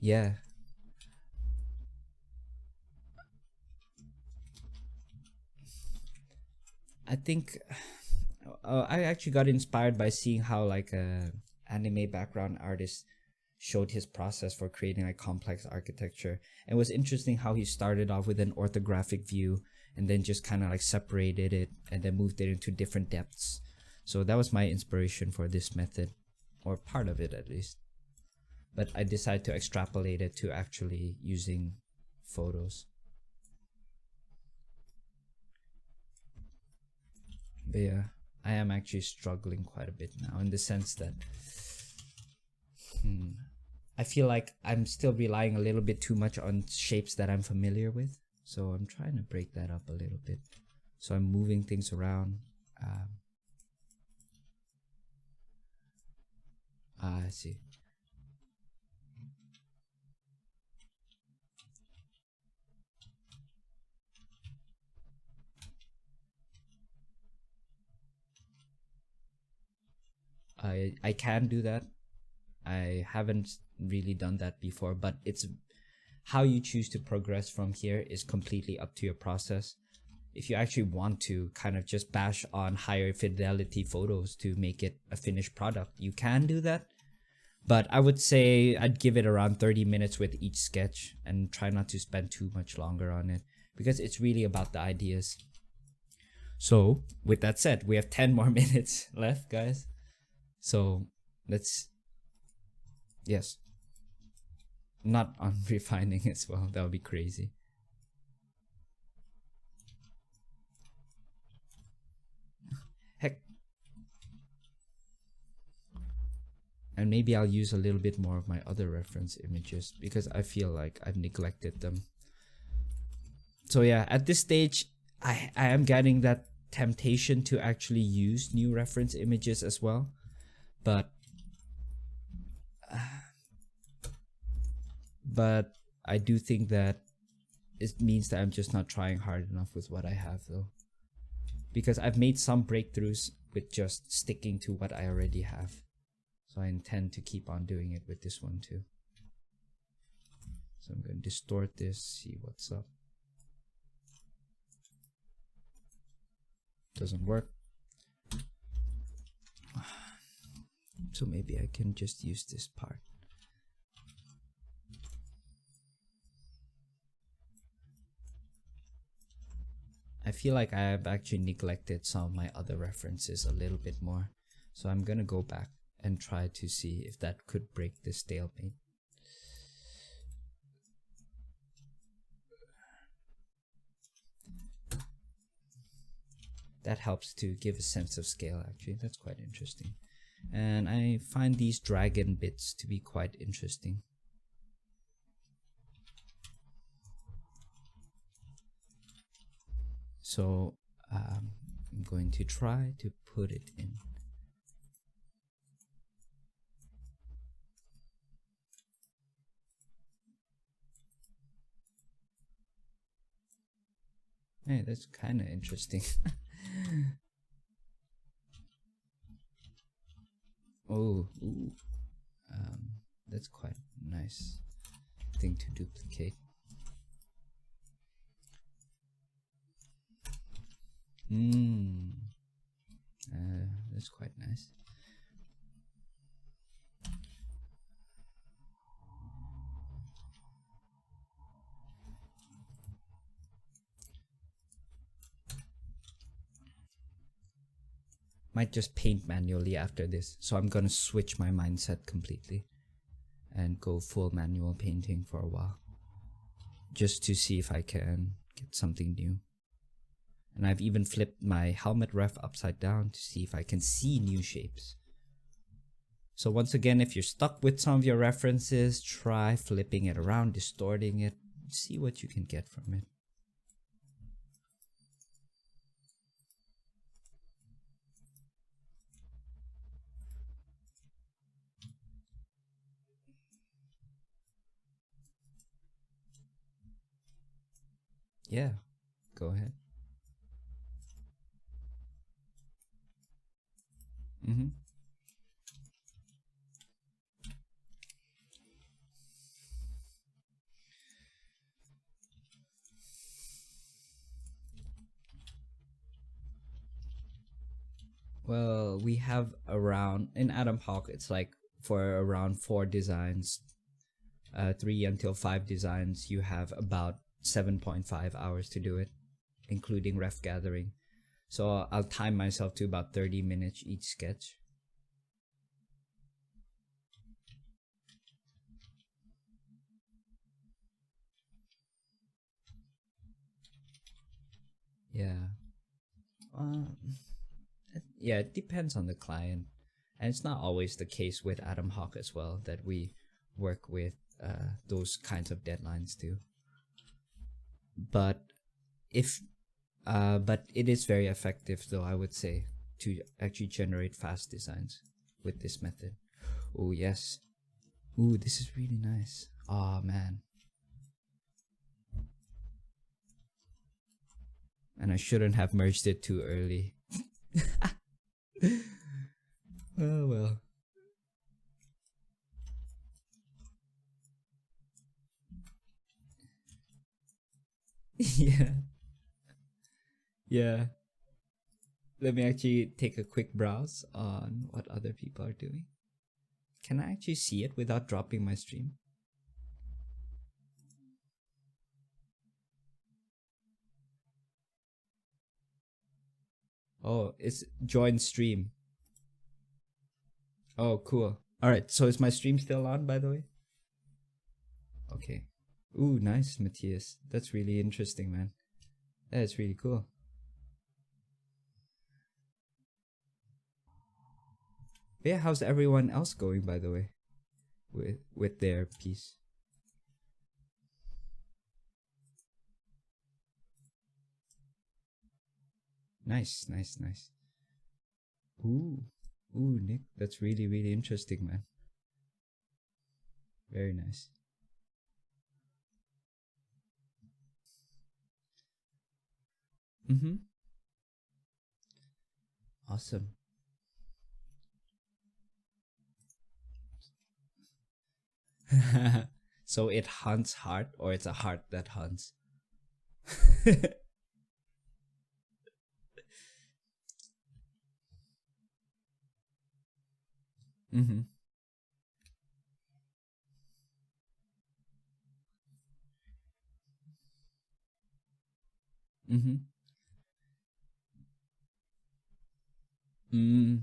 Yeah. I think I actually got inspired by seeing how like a anime background artist showed his process for creating like complex architecture. And it was interesting how he started off with an orthographic view and then just kind of like separated it and then moved it into different depths. So that was my inspiration for this method, or part of it at least. But I decided to extrapolate it to actually using photos. But yeah, I am actually struggling quite a bit now in the sense that I feel like I'm still relying a little bit too much on shapes that I'm familiar with. So I'm trying to break that up a little bit. So I'm moving things around. I see. I can do that. I haven't really done that before, but it's how you choose to progress from here is completely up to your process. If you actually want to kind of just bash on higher fidelity photos to make it a finished product, you can do that. But I would say I'd give it around 30 minutes with each sketch and try not to spend too much longer on it because it's really about the ideas. So, with that said, we have 10 more minutes left, guys. So, let's. Yes. Not on refining as well. That would be crazy. Heck. And maybe I'll use a little bit more of my other reference images because I feel like I've neglected them. So yeah, at this stage, I am getting that temptation to actually use new reference images as well. But I do think that it means that I'm just not trying hard enough with what I have though. Because I've made some breakthroughs with just sticking to what I already have. So I intend to keep on doing it with this one too. So I'm going to distort this, see what's up. Doesn't work. So maybe I can just use this part. I feel like I have actually neglected some of my other references a little bit more. So I'm gonna go back and try to see if that could break this stalemate. That helps to give a sense of scale actually. That's quite interesting. And I find these dragon bits to be quite interesting. So I'm going to try to put it in. Hey, that's kind of interesting. Oh, ooh. That's quite a nice thing to duplicate. That's quite nice. Might just paint manually after this, so I'm gonna switch my mindset completely and go full manual painting for a while just to see if I can get something new. And I've even flipped my helmet ref upside down to see if I can see new shapes. So once again, if you're stuck with some of your references, try flipping it around, distorting it, see what you can get from it. Yeah, go ahead. Well, we have around, in Atom Hawk, it's like for around 4 designs, 3 until 5 designs, you have about 7.5 hours to do it, including ref gathering. So I'll time myself to about 30 minutes each sketch. Yeah. Yeah, it depends on the client. And it's not always the case with Atom Hawk as well, that we work with those kinds of deadlines too. But but it is very effective though, I would say, to actually generate fast designs with this method. Oh yes. Ooh, this is really nice. Oh man. And I shouldn't have merged it too early. Oh well. Yeah. Yeah. Let me actually take a quick browse on what other people are doing. Can I actually see it without dropping my stream? Oh, it's join stream. Oh, cool. Alright, so is my stream still on, by the way? Okay. Ooh, nice, Matthias. That's really interesting, man. That's really cool. Yeah, how's everyone else going, by the way? With their piece? Nice, nice, nice. Ooh. Ooh, Nick, that's really, really interesting, man. Very nice. Mm-hmm. Awesome. So it hunts heart, or it's a heart that hunts? Mm-hmm. Mm-hmm. Mm.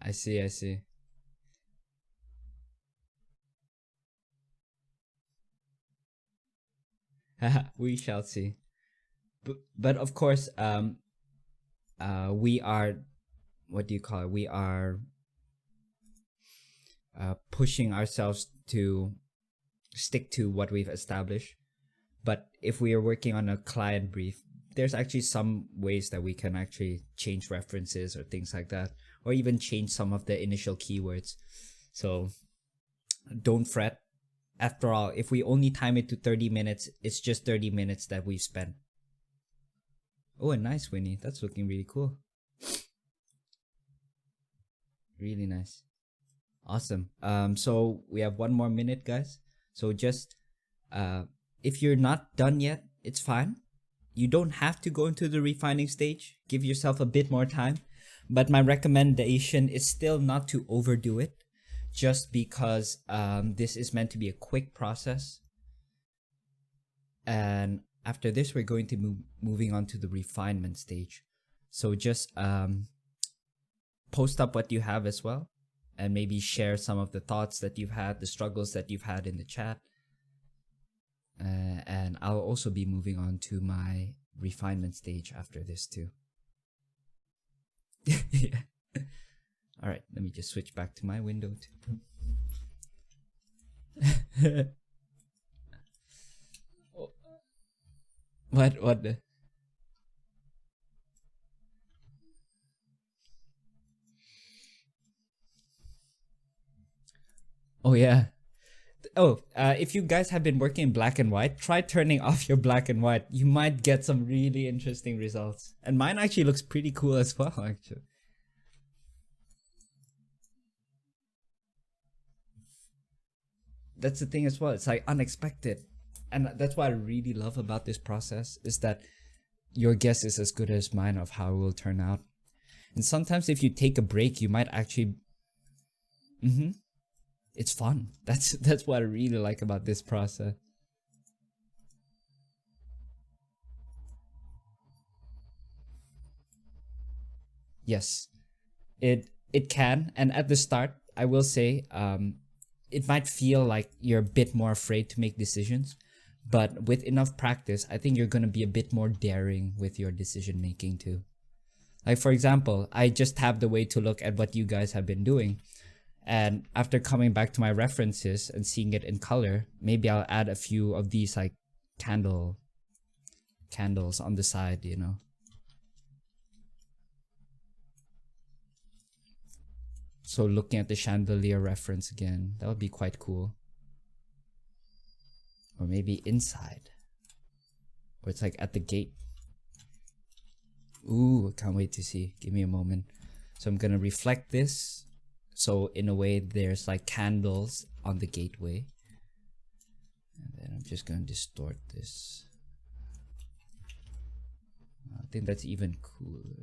I see, I see. We shall see. But of course, we are, what do you call it? We are pushing ourselves to stick to what we've established. But if we are working on a client brief, there's actually some ways that we can actually change references or things like that, or even change some of the initial keywords. So don't fret. After all, if we only time it to 30 minutes, it's just 30 minutes that we've spent. Oh, and nice, Winnie. That's looking really cool. Really nice. Awesome. So we have 1 more minute, guys. So just if you're not done yet, it's fine. You don't have to go into the refining stage. Give yourself a bit more time. But my recommendation is still not to overdo it, just because this is meant to be a quick process. And after this, we're going to moving on to the refinement stage. So just post up what you have as well, and maybe share some of the thoughts that you've had, the struggles that you've had in the chat. And I'll also be moving on to my refinement stage after this too. Yeah. All right, let me just switch back to my window too. What the? Oh yeah. Oh, if you guys have been working in black and white, try turning off your black and white. You might get some really interesting results. And mine actually looks pretty cool as well, actually. That's the thing as well. It's like unexpected. And that's what I really love about this process is that your guess is as good as mine of how it will turn out. And sometimes if you take a break, you might actually it's fun. That's what I really like about this process. Yes. It can, and at the start, I will say it might feel like you're a bit more afraid to make decisions, but with enough practice, I think you're going to be a bit more daring with your decision making too. Like for example, I just have the way to look at what you guys have been doing. And after coming back to my references and seeing it in color, maybe I'll add a few of these like candles on the side, So looking at the chandelier reference again, that would be quite cool. Or maybe inside. Or it's like at the gate. Ooh, I can't wait to see. Give me a moment. So I'm gonna reflect this. So in a way, there's like candles on the gateway. And then I'm just gonna distort this. I think that's even cooler.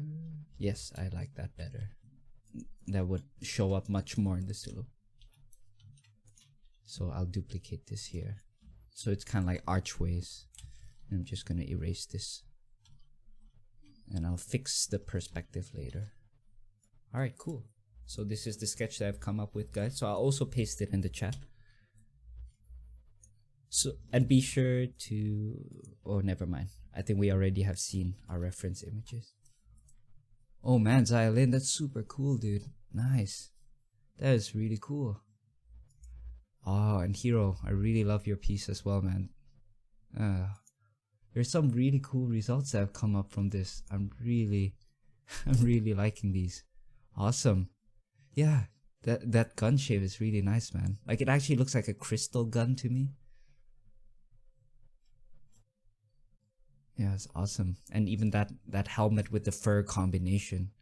Yes, I like that better. That would show up much more in the silhouette. So I'll duplicate this here. So it's kind of like archways. And I'm just gonna erase this. And I'll fix the perspective later. Alright, cool. So this is the sketch that I've come up with, guys. So I'll also paste it in the chat. So, and be sure to, oh, never mind. I think we already have seen our reference images. Oh man, Xiaolin, that's super cool, dude. Nice. That is really cool. Oh, and Hero, I really love your piece as well, man. There's some really cool results that have come up from this. I'm really liking these. Awesome. Yeah, that gun shape is really nice, man. Like, it actually looks like a crystal gun to me. Yeah, it's awesome. And even that helmet with the fur combination.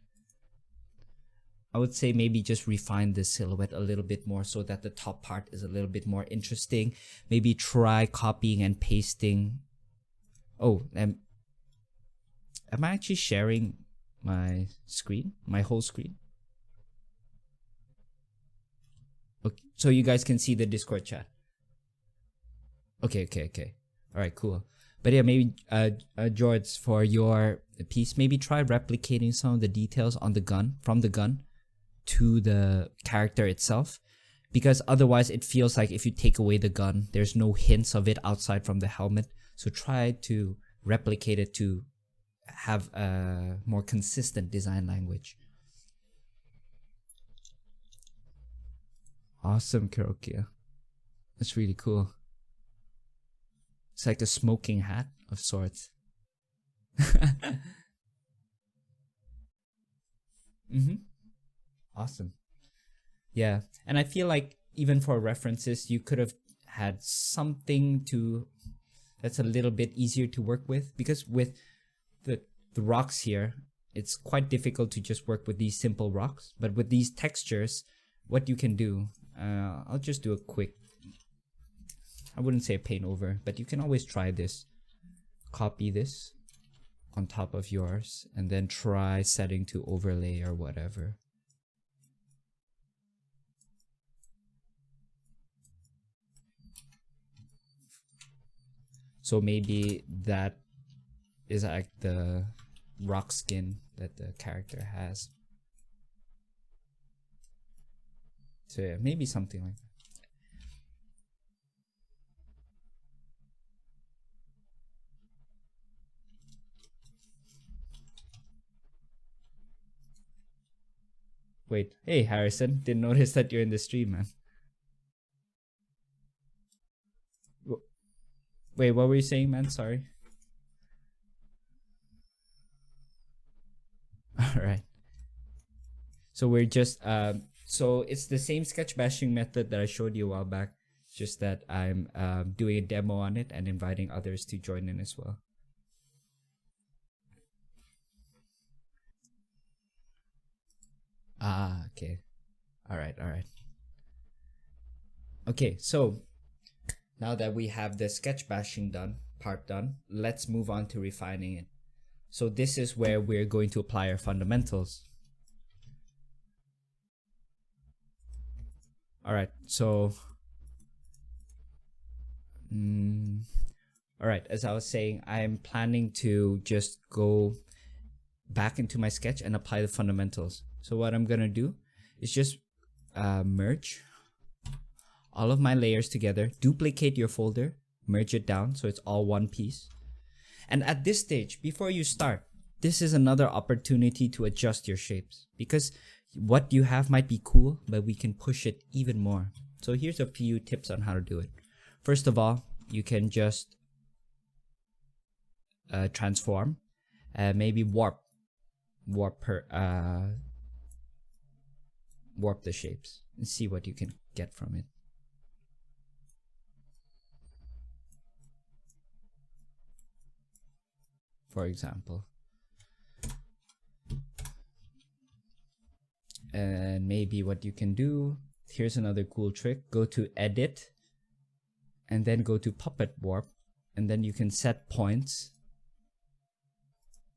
I would say maybe just refine the silhouette a little bit more so that the top part is a little bit more interesting. Maybe try copying and pasting. Oh, am I actually sharing my screen? My whole screen? Okay, so you guys can see the Discord chat. Okay. Alright, cool. But yeah, maybe George, for your piece, maybe try replicating some of the details on the gun, from the gun to the character itself, because otherwise it feels like if you take away the gun, there's no hints of it outside from the helmet. So try to replicate it to have a more consistent design language. Awesome, Kurokia. That's really cool. It's like a smoking hat of sorts. Awesome. Yeah, and I feel like even for references, you could have had something that's a little bit easier to work with, because with the rocks here, it's quite difficult to just work with these simple rocks. But with these textures, what you can do, I'll just do a quick, I wouldn't say a paint over, but you can always try this. Copy this on top of yours and then try setting to overlay or whatever. So maybe that is like the rock skin that the character has. So yeah, maybe something like that. Wait, hey Harrison, didn't notice that you're in the stream, man. Wait, what were you saying, man? Sorry. Alright. So we're just, so it's the same sketch bashing method that I showed you a while back, just that I'm doing a demo on it and inviting others to join in as well. Ah, okay. Alright. Okay, so now that we have the sketch bashing part done, let's move on to refining it. So this is where we're going to apply our fundamentals. Alright, so alright, as I was saying, I'm planning to just go back into my sketch and apply the fundamentals. So what I'm gonna do is just merge all of my layers together, duplicate your folder, merge it down so it's all one piece. And at this stage, before you start, this is another opportunity to adjust your shapes, because what you have might be cool, but we can push it even more. So here's a few tips on how to do it. First of all, you can just transform, maybe warp warp the shapes and see what you can get from it. For example. And maybe what you can do, here's another cool trick. Go to edit and then go to puppet warp, and then you can set points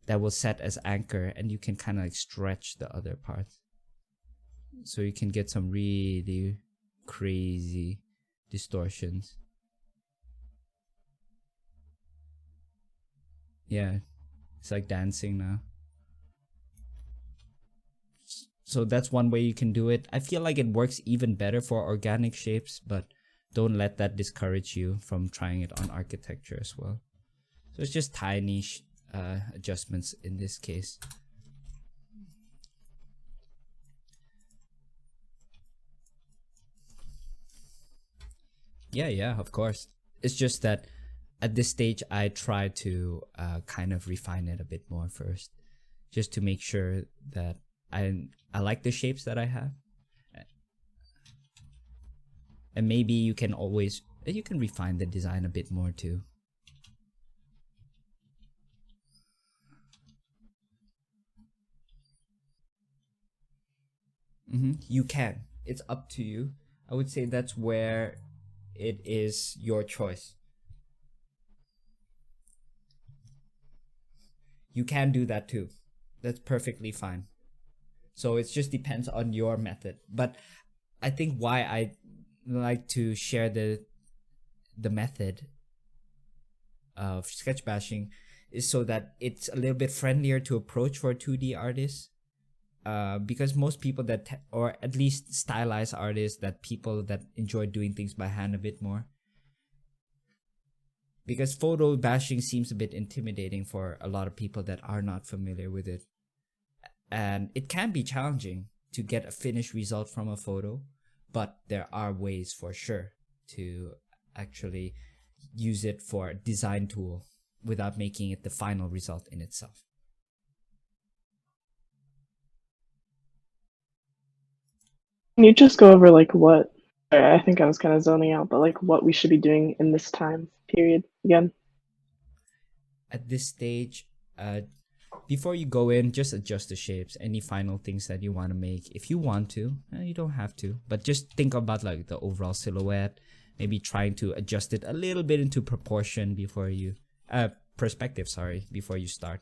that will set as anchor, and you can kind of like stretch the other parts. So you can get some really crazy distortions. Yeah, it's like dancing now. So that's one way you can do it. I feel like it works even better for organic shapes, but don't let that discourage you from trying it on architecture as well. So it's just tiny adjustments in this case. Yeah, of course. It's just that at this stage, I try to kind of refine it a bit more first, just to make sure that I like the shapes that I have. And maybe you can refine the design a bit more too. You can. It's up to you. I would say that's where it is your choice. You can do that too. That's perfectly fine. So it just depends on your method. But I think why I like to share the method of sketchbashing is so that it's a little bit friendlier to approach for a 2D artist. Because most people or at least stylized artists, that people that enjoy doing things by hand a bit more. Because photo bashing seems a bit intimidating for a lot of people that are not familiar with it. And it can be challenging to get a finished result from a photo, but there are ways for sure to actually use it for a design tool without making it the final result in itself. Can you just go over like what, sorry, I think I was kind of zoning out, but like what we should be doing in this time period again? At this stage, before you go in, just adjust the shapes, any final things that you want to make. If you want to, you don't have to, but just think about like the overall silhouette, maybe trying to adjust it a little bit into proportion before you, perspective, sorry, before you start.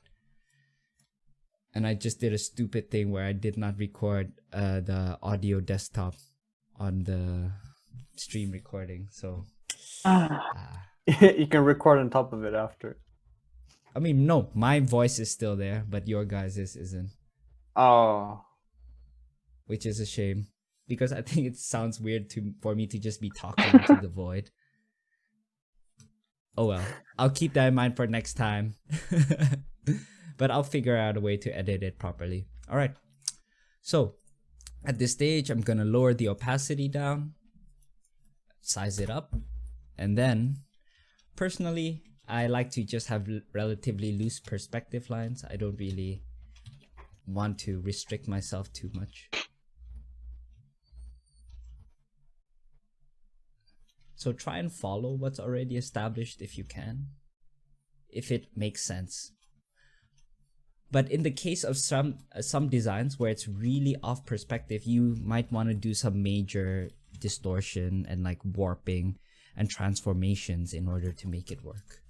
And I just did a stupid thing where I did not record the audio desktop on the stream recording, so you can record on top of it after. I mean, no, my voice is still there, but your guys' isn't. Oh. Which is a shame, because I think it sounds weird for me to just be talking to the void. Oh well, I'll keep that in mind for next time. But I'll figure out a way to edit it properly. Alright, so at this stage, I'm gonna lower the opacity down, size it up, and then, personally, I like to just have relatively loose perspective lines. I don't really want to restrict myself too much. So try and follow what's already established if you can, if it makes sense. But in the case of some designs where it's really off perspective, you might want to do some major distortion and like warping and transformations in order to make it work.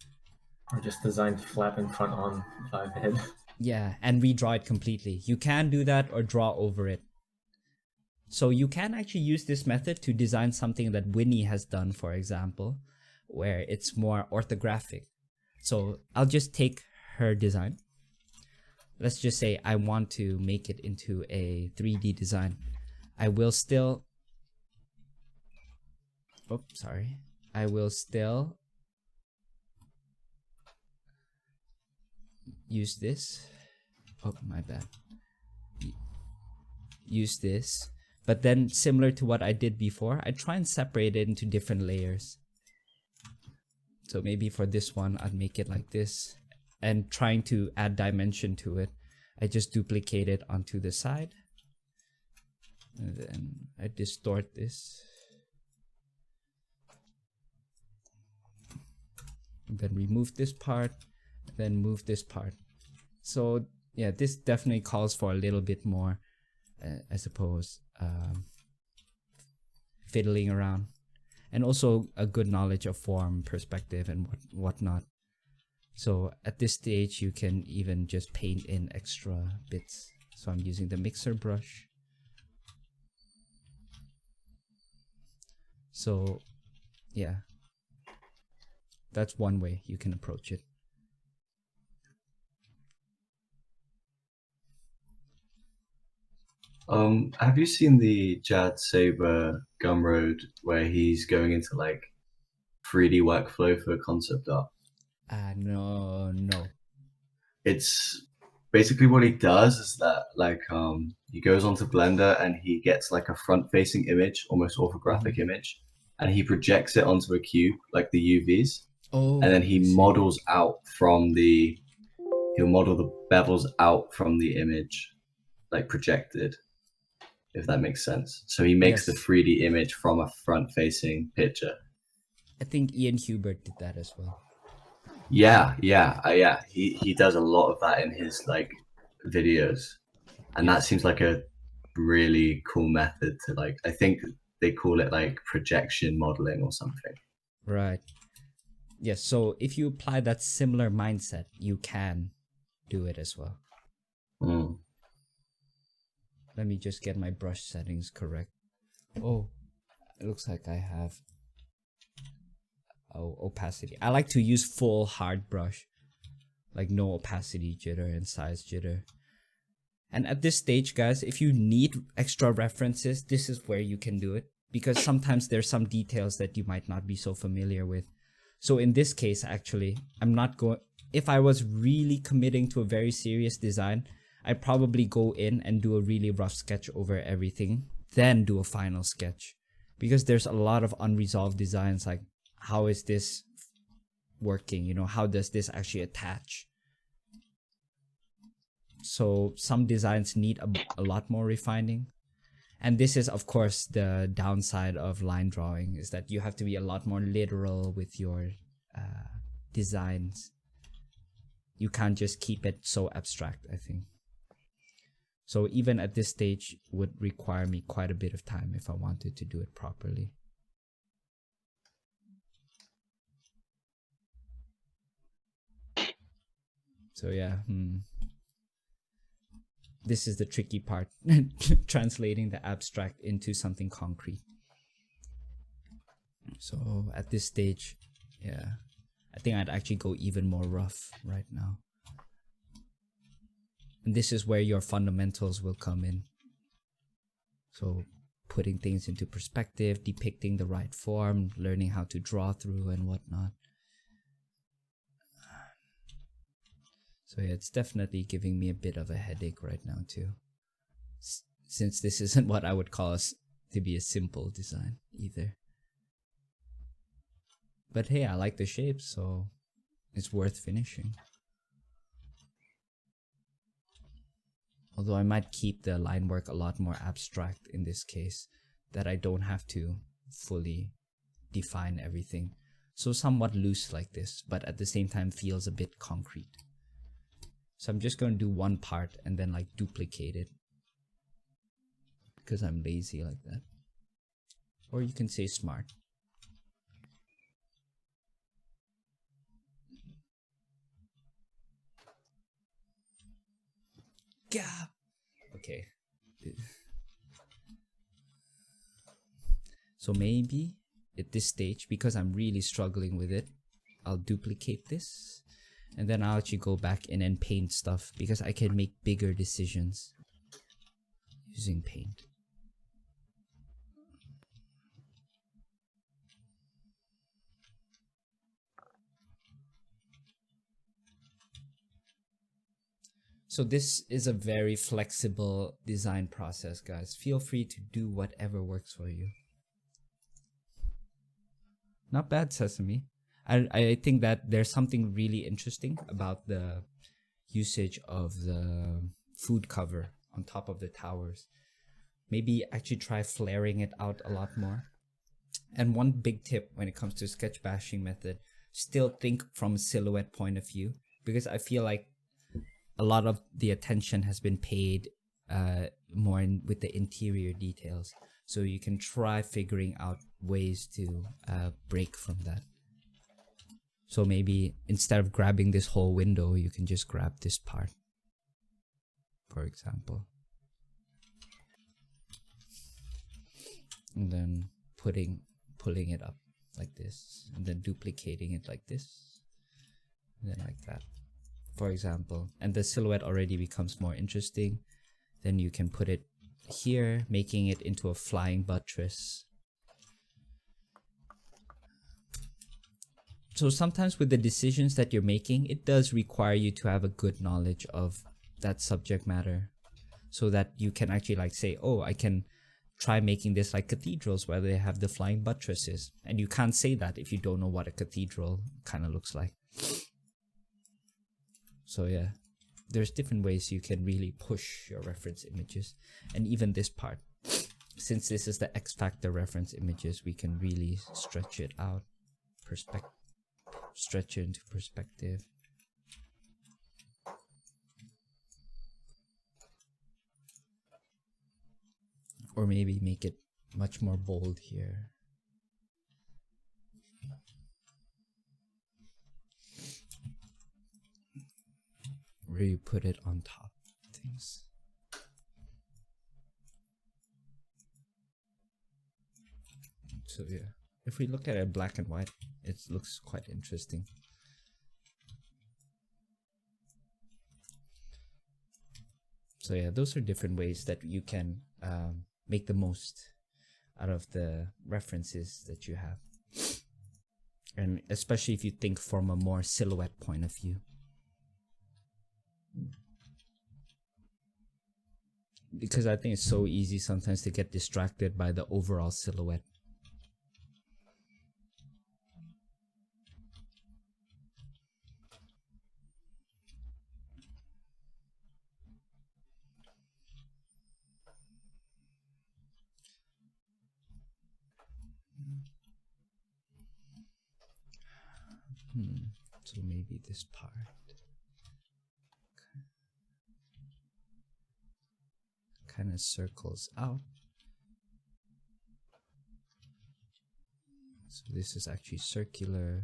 Or just design flat in front on 5 head. Yeah, and redraw it completely. You can do that or draw over it. So you can actually use this method to design something that Winnie has done, for example, where it's more orthographic. So I'll just take her design. Let's just say I want to make it into a 3D design. I will still use this. Oh, my bad. Use this. But then, similar to what I did before, I try and separate it into different layers. So maybe for this one, I'd make it like this. And trying to add dimension to it, I just duplicate it onto the side. And then I distort this. And then remove this part, then move this part. So yeah, this definitely calls for a little bit more, I suppose, fiddling around. And also a good knowledge of form, perspective, and whatnot. So at this stage, you can even just paint in extra bits. So I'm using the mixer brush. So yeah, that's one way you can approach it. Have you seen the Jad Saber Gumroad where he's going into like 3D workflow for concept art? No. It's basically what he does is that like he goes onto Blender and he gets like a front-facing image, almost orthographic image, and he projects it onto a cube, like the UVs. Oh, And then he I see. models out from he'll model the bevels out from the image, like projected, if that makes sense. So he makes the Yes. 3D image from a front-facing picture. I think Ian Hubert did that as well. Yeah. He does a lot of that in his like videos, and that seems like a really cool method to like. I think they call it like projection modeling or something. Right. Yes, so if you apply that similar mindset, you can do it as well. Mm. Let me just get my brush settings correct. Oh, it looks like I have opacity. I like to use full hard brush, like no opacity jitter and size jitter. And at this stage, guys, if you need extra references, this is where you can do it, because sometimes there's some details that you might not be so familiar with. So in this case, actually, I'm not going, if I was really committing to a very serious design, I'd probably go in and do a really rough sketch over everything, then do a final sketch. Because there's a lot of unresolved designs, like how is this working? You know, how does this actually attach? So some designs need a lot more refining. And this is, of course, the downside of line drawing, is that you have to be a lot more literal with your designs. You can't just keep it so abstract, I think. So even at this stage would require me quite a bit of time if I wanted to do it properly. So yeah, this is the tricky part, translating the abstract into something concrete. So at this stage, yeah, I think I'd actually go even more rough right now. And this is where your fundamentals will come in. So putting things into perspective, depicting the right form, learning how to draw through and whatnot. So yeah, it's definitely giving me a bit of a headache right now too. Since this isn't what I would call to be a simple design either. But hey, I like the shape, so it's worth finishing. Although I might keep the line work a lot more abstract in this case, that I don't have to fully define everything. So somewhat loose like this, but at the same time feels a bit concrete. So I'm just going to do one part and then like duplicate it, because I'm lazy like that. Or you can say smart. Yeah. Okay. So maybe at this stage, because I'm really struggling with it, I'll duplicate this. And then I'll actually go back in and paint stuff, because I can make bigger decisions using paint. So this is a very flexible design process, guys. Feel free to do whatever works for you. Not bad, Sesame. I think that there's something really interesting about the usage of the food cover on top of the towers. maybe actually try flaring it out a lot more. And one big tip when it comes to sketch bashing method, still think from a silhouette point of view, because I feel like a lot of the attention has been paid more with the interior details. So you can try figuring out ways to break from that. So maybe instead of grabbing this whole window, you can just grab this part, for example. And then pulling it up like this, and then duplicating it like this, and then like that, for example. And the silhouette already becomes more interesting. Then you can put it here, making it into a flying buttress. So sometimes with the decisions that you're making, it does require you to have a good knowledge of that subject matter, so that you can actually like say, oh, I can try making this like cathedrals where they have the flying buttresses. And you can't say that if you don't know what a cathedral kind of looks like. So yeah, there's different ways you can really push your reference images. And even this part, since this is the X Factor reference images, we can really stretch it out, stretch it into perspective. Or maybe make it much more bold here. Where you put it on top of things. So yeah, if we look at it black and white, it looks quite interesting. So yeah, those are different ways that you can make the most out of the references that you have. And especially if you think from a more silhouette point of view. Because I think it's so easy sometimes to get distracted by the overall silhouette. So maybe this part. Kind of circles out. So this is actually circular.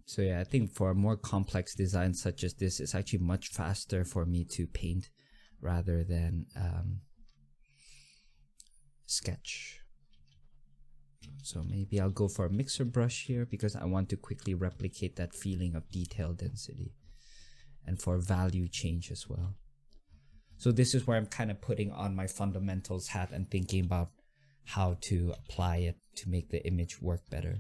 So yeah, I think for a more complex design such as this, it's actually much faster for me to paint rather than sketch. So maybe I'll go for a mixer brush here because I want to quickly replicate that feeling of detail density and for value change as well. So this is where I'm kind of putting on my fundamentals hat and thinking about how to apply it to make the image work better.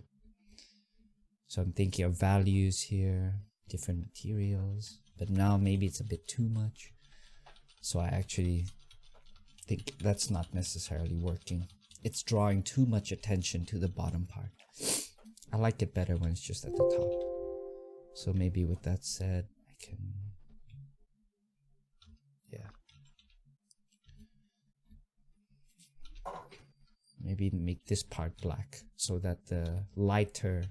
So I'm thinking of values here, different materials, but now maybe it's a bit too much. So I actually think that's not necessarily working. It's drawing too much attention to the bottom part. I like it better when it's just at the top. So maybe with that said, I can, yeah. Maybe make this part black so that the lighter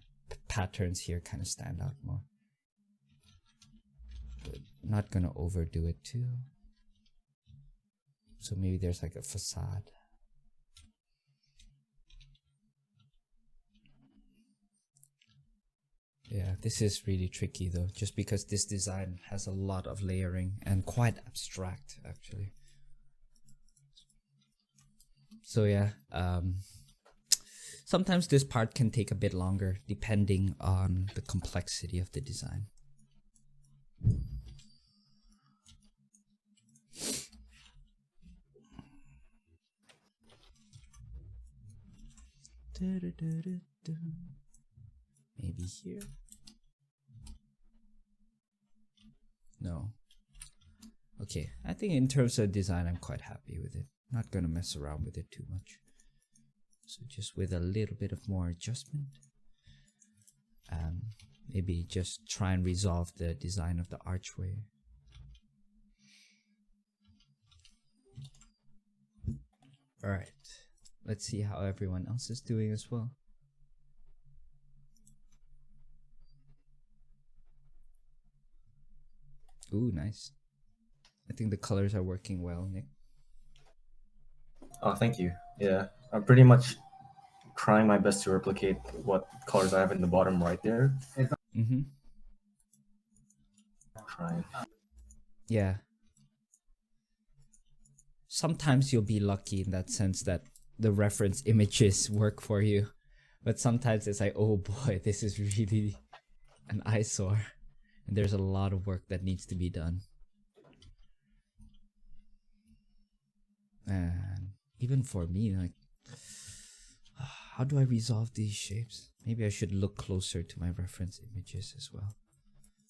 patterns here kind of stand out more. But not gonna overdo it too. So maybe there's like a facade. Yeah, this is really tricky though, just because this design has a lot of layering and quite abstract actually. So yeah, sometimes this part can take a bit longer depending on the complexity of the design. Maybe here. No. Okay, I think in terms of design, I'm quite happy with it. Not gonna mess around with it too much. So just with a little bit of more adjustment. Maybe just try and resolve the design of the archway. Alright, let's see how everyone else is doing as well. Ooh, nice. I think the colors are working well, Nick. Oh, thank you. Yeah, I'm pretty much trying my best to replicate what colors I have in the bottom right there. Mm-hmm. Trying. Yeah. Sometimes you'll be lucky in that sense that the reference images work for you. But sometimes it's like, oh boy, this is really an eyesore. And there's a lot of work that needs to be done. And even for me, like, how do I resolve these shapes? Maybe I should look closer to my reference images as well.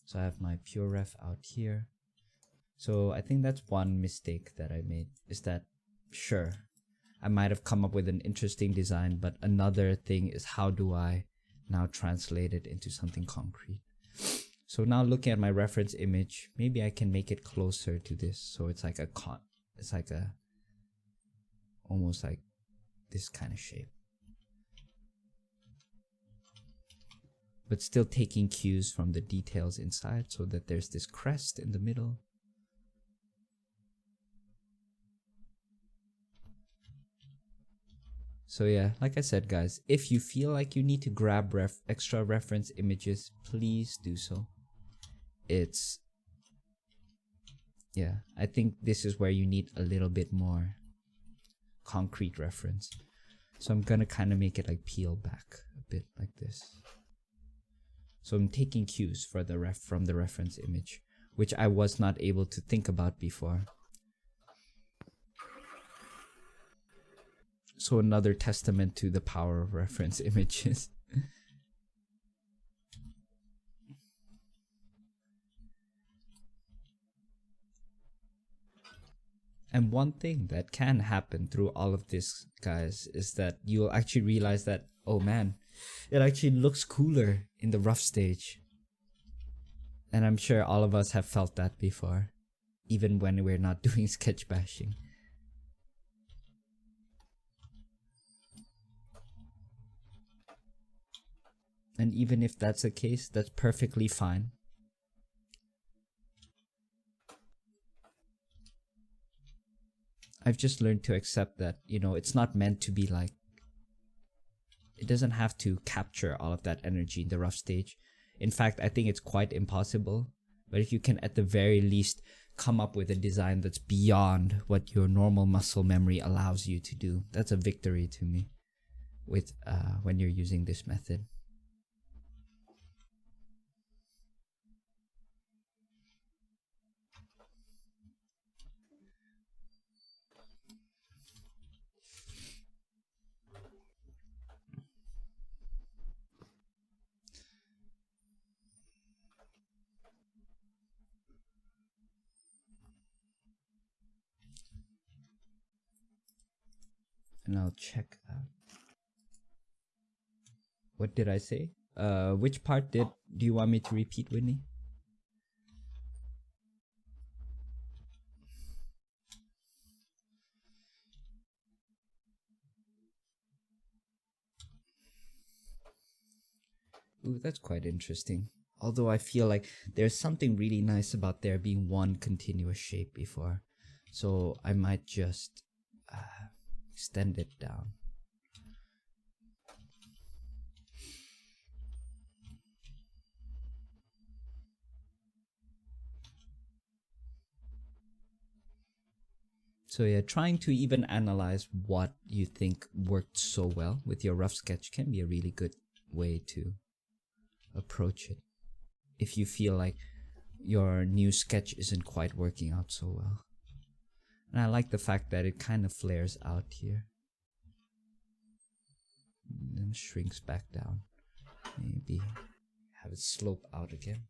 So I have my pure ref out here. So I think that's one mistake that I made, is that, sure, I might have come up with an interesting design, but another thing is how do I now translate it into something concrete? So now looking at my reference image, maybe I can make it closer to this. So it's like almost like this kind of shape. But still taking cues from the details inside so that there's this crest in the middle. So yeah, like I said guys, if you feel like you need to grab extra reference images, please do so. Yeah, I think this is where you need a little bit more concrete reference. So I'm gonna kind of make it like peel back a bit like this. So I'm taking cues for from the reference image, which I was not able to think about before. So another testament to the power of reference images. And one thing that can happen through all of this, guys, is that you'll actually realize that, oh man, it actually looks cooler in the rough stage. And I'm sure all of us have felt that before, even when we're not doing sketch bashing. And even if that's the case, that's perfectly fine. I've just learned to accept that, you know, it's not meant to be like, it doesn't have to capture all of that energy in the rough stage. In fact, I think it's quite impossible. But if you can at the very least come up with a design that's beyond what your normal muscle memory allows you to do, that's a victory to me with when you're using this method. And I'll check out. What did I say? Which part do you want me to repeat, Whitney? Ooh, that's quite interesting. Although I feel like there's something really nice about there being one continuous shape before. So I might just extend it down. So yeah, trying to even analyze what you think worked so well with your rough sketch can be a really good way to approach it. If you feel like your new sketch isn't quite working out so well. And I like the fact that it kind of flares out here. And then shrinks back down. Maybe have it slope out again.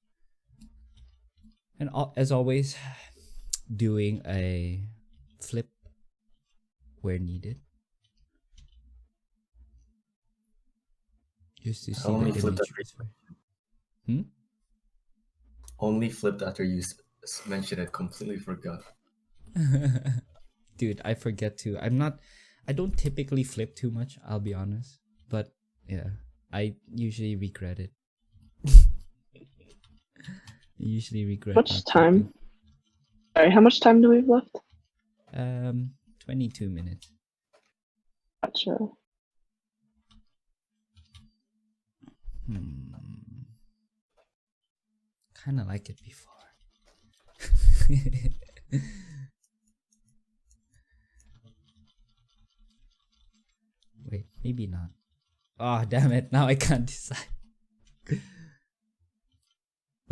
And as always, doing a flip where needed. Just to see only the flipped image. Only flipped after you mentioned it. Completely forgot. Dude, I forget to. I don't typically flip too much, I'll be honest. But yeah, I usually regret it. Usually regret. Much not time? flipping. Sorry, how much time do we have left? 22 minutes. Gotcha. Kind of like it before. Wait, maybe not. Oh, damn it. Now I can't decide.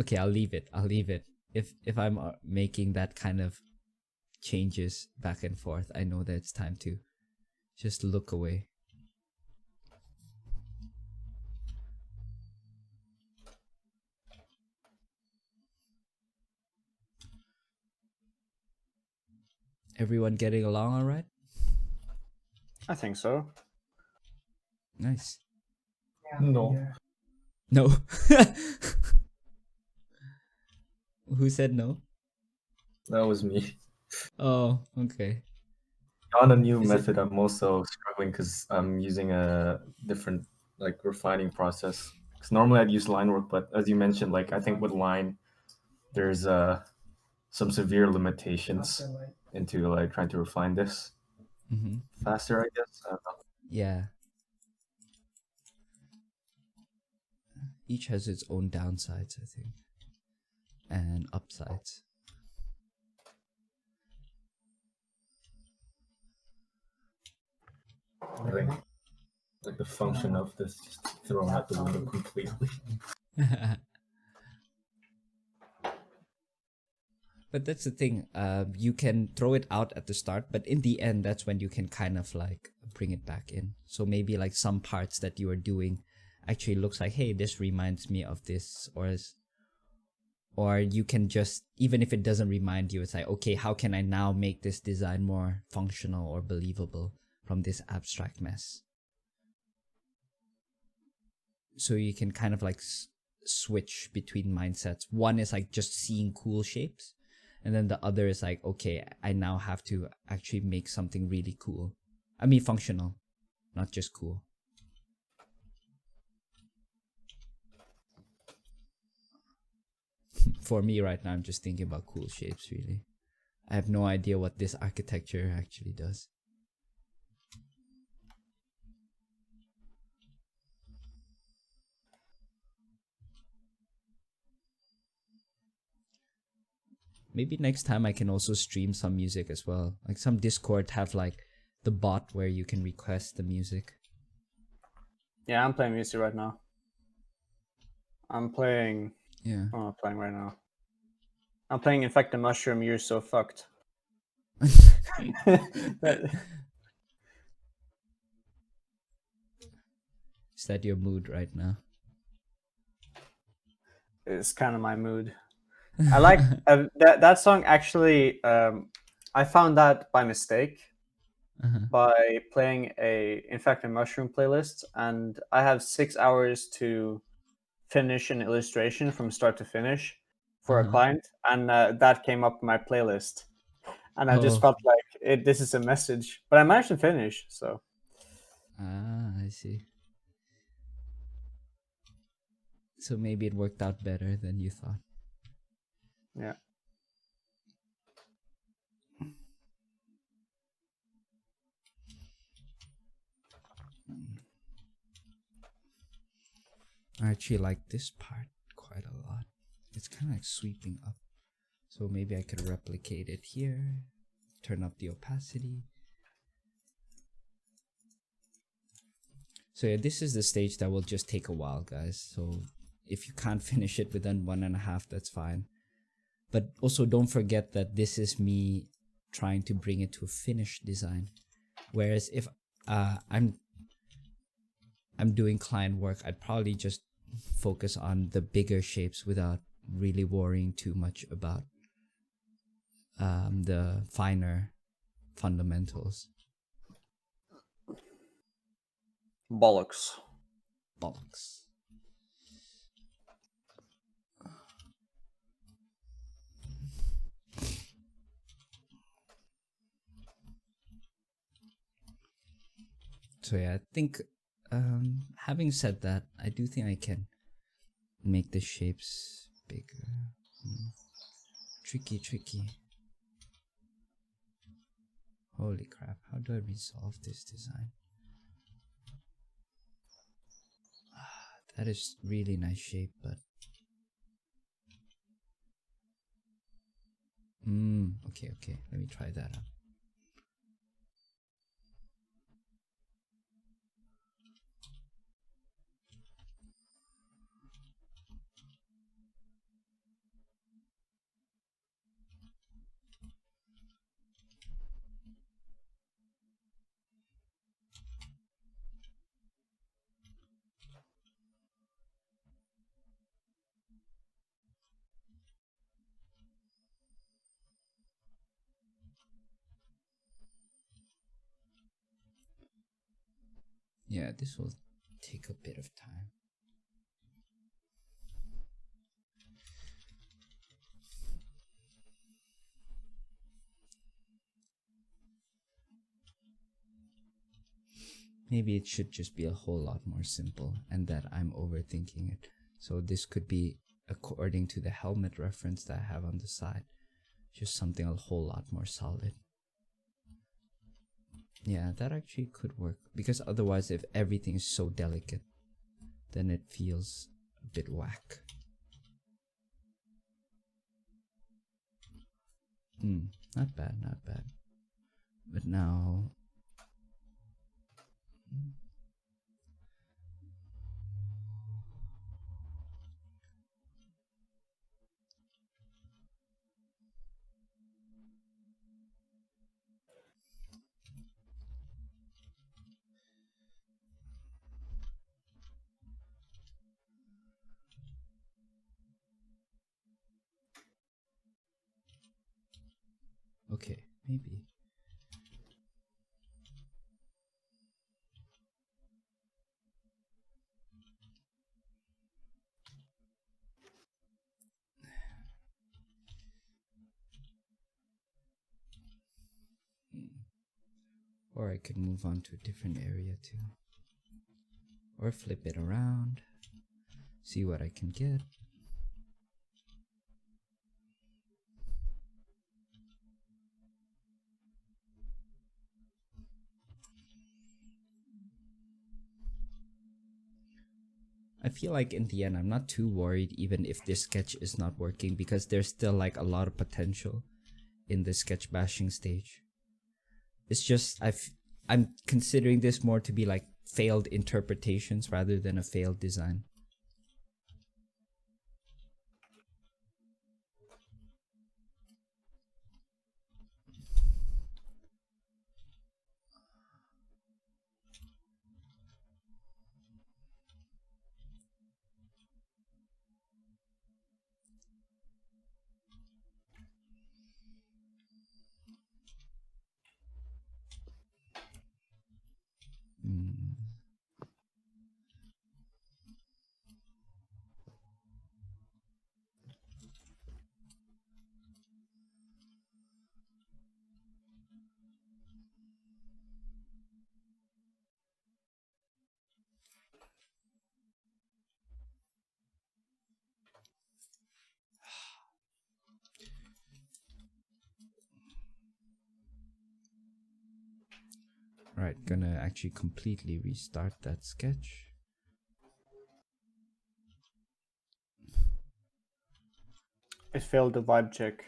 Okay, I'll leave it. If I'm making that kind of changes back and forth, I know that it's time to just look away. Everyone getting along all right? I think so. Nice. No. No. Who said no? That was me. Oh, okay. On a new Is it- method, I'm also struggling because I'm using a different like refining process. Because normally I'd use line work, but as you mentioned, like I think with line, there's some severe limitations into like trying to refine this Mhm. faster, I guess. I don't know. Yeah. Each has its own downsides, I think, and upsides. I think like the function of this just thrown out the window completely. But that's the thing. You can throw it out at the start, but in the end, that's when you can kind of like bring it back in. So maybe like some parts that you are doing actually looks like, hey, this reminds me of this, or you can just, even if it doesn't remind you, it's like, okay, how can I now make this design more functional or believable from this abstract mess? So you can kind of like switch between mindsets. One is like just seeing cool shapes, and then the other is like, okay, I now have to actually make something really cool. I mean functional, not just cool. For me right now, I'm just thinking about cool shapes, really. I have no idea what this architecture actually does. Maybe next time I can also stream some music as well. Like some Discord have like the bot where you can request the music. Yeah, I'm playing music right now. I'm playing. Yeah. What am I playing right now? I'm playing Infect the Mushroom, You're So Fucked. That- Is that your mood right now? It's kind of my mood. I like that song actually. I found that by mistake Uh-huh. by playing a Infected Mushroom playlist, and I have 6 hours to finish an illustration from start to finish for a client, and that came up in my playlist, and I just Oh. felt like this is a message, but I managed to finish. So Ah, I see. So maybe it worked out better than you thought. yeah. I actually like this part quite a lot. It's kind of like sweeping up. So maybe I could replicate it here. Turn up the opacity. So yeah, this is the stage that will just take a while, guys. So if you can't finish it within 1.5, that's fine. But also don't forget that this is me trying to bring it to a finished design. Whereas if I'm doing client work, I'd probably just focus on the bigger shapes without really worrying too much about the finer fundamentals. Bollocks. Bollocks. So yeah, I think having said that, I do think I can make the shapes bigger. Tricky. Holy crap, how do I resolve this design? That is really nice shape, but okay, let me try that out. Yeah, this will take a bit of time. Maybe it should just be a whole lot more simple and that I'm overthinking it. So this could be according to the helmet reference that I have on the side. Just something a whole lot more solid. Yeah, that actually could work. Because otherwise, if everything is so delicate, then it feels a bit whack. Not bad. But now... Okay, maybe. Or I could move on to a different area too. Or flip it around. See what I can get. I feel like in the end I'm not too worried even if this sketch is not working because there's still like a lot of potential in the sketch bashing stage. It's just I'm considering this more to be like failed interpretations rather than a failed design. Right, gonna actually completely restart that sketch. It failed the vibe check.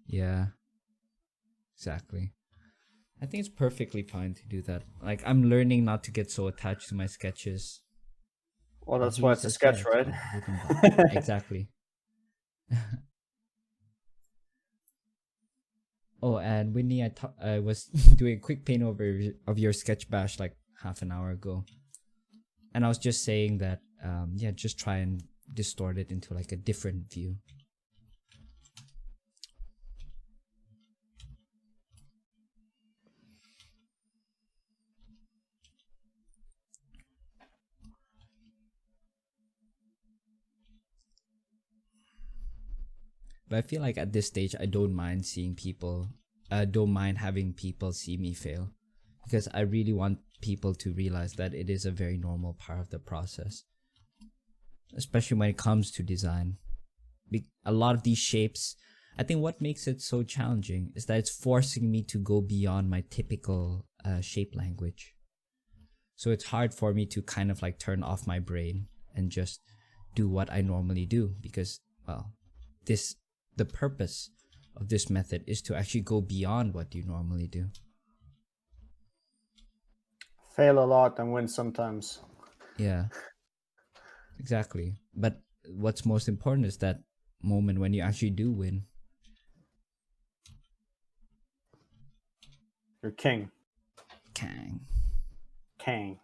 Yeah, exactly. I think it's perfectly fine to do that. Like, I'm learning not to get so attached to my sketches. Well, that's why it's a sketch, right? Exactly. Oh, and Whitney, I was doing a quick paint over of your sketch bash like half an hour ago. And I was just saying that, yeah, just try and distort it into like a different view. But I feel like at this stage, I don't mind seeing people, don't mind having people see me fail, because I really want people to realize that it is a very normal part of the process, especially when it comes to design. A lot of these shapes, I think what makes it so challenging is that it's forcing me to go beyond my typical shape language. So it's hard for me to kind of like turn off my brain and just do what I normally do, because, well, the purpose of this method is to actually go beyond what you normally do. Fail a lot and win sometimes. Yeah, exactly. But what's most important is that moment when you actually do win. You're king. Kang. King.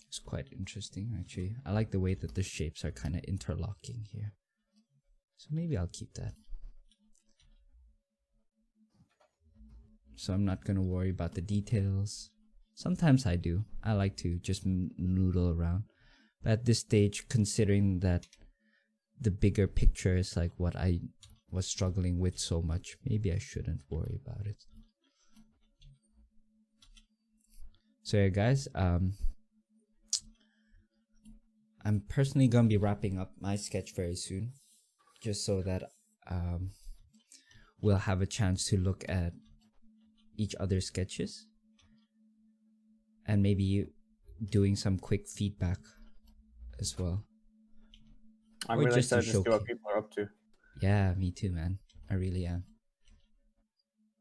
It's quite interesting, actually. I like the way that the shapes are kind of interlocking here. So maybe I'll keep that. So I'm not going to worry about the details. Sometimes I do. I like to just noodle around. But at this stage, considering that the bigger picture is like what I was struggling with so much, maybe I shouldn't worry about it. So yeah, guys, I'm personally gonna be wrapping up my sketch very soon, just so that we'll have a chance to look at each other's sketches and maybe doing some quick feedback as well. I'm Or really just to excited to see what showcase. people are up to. Yeah, me too, man. I really am.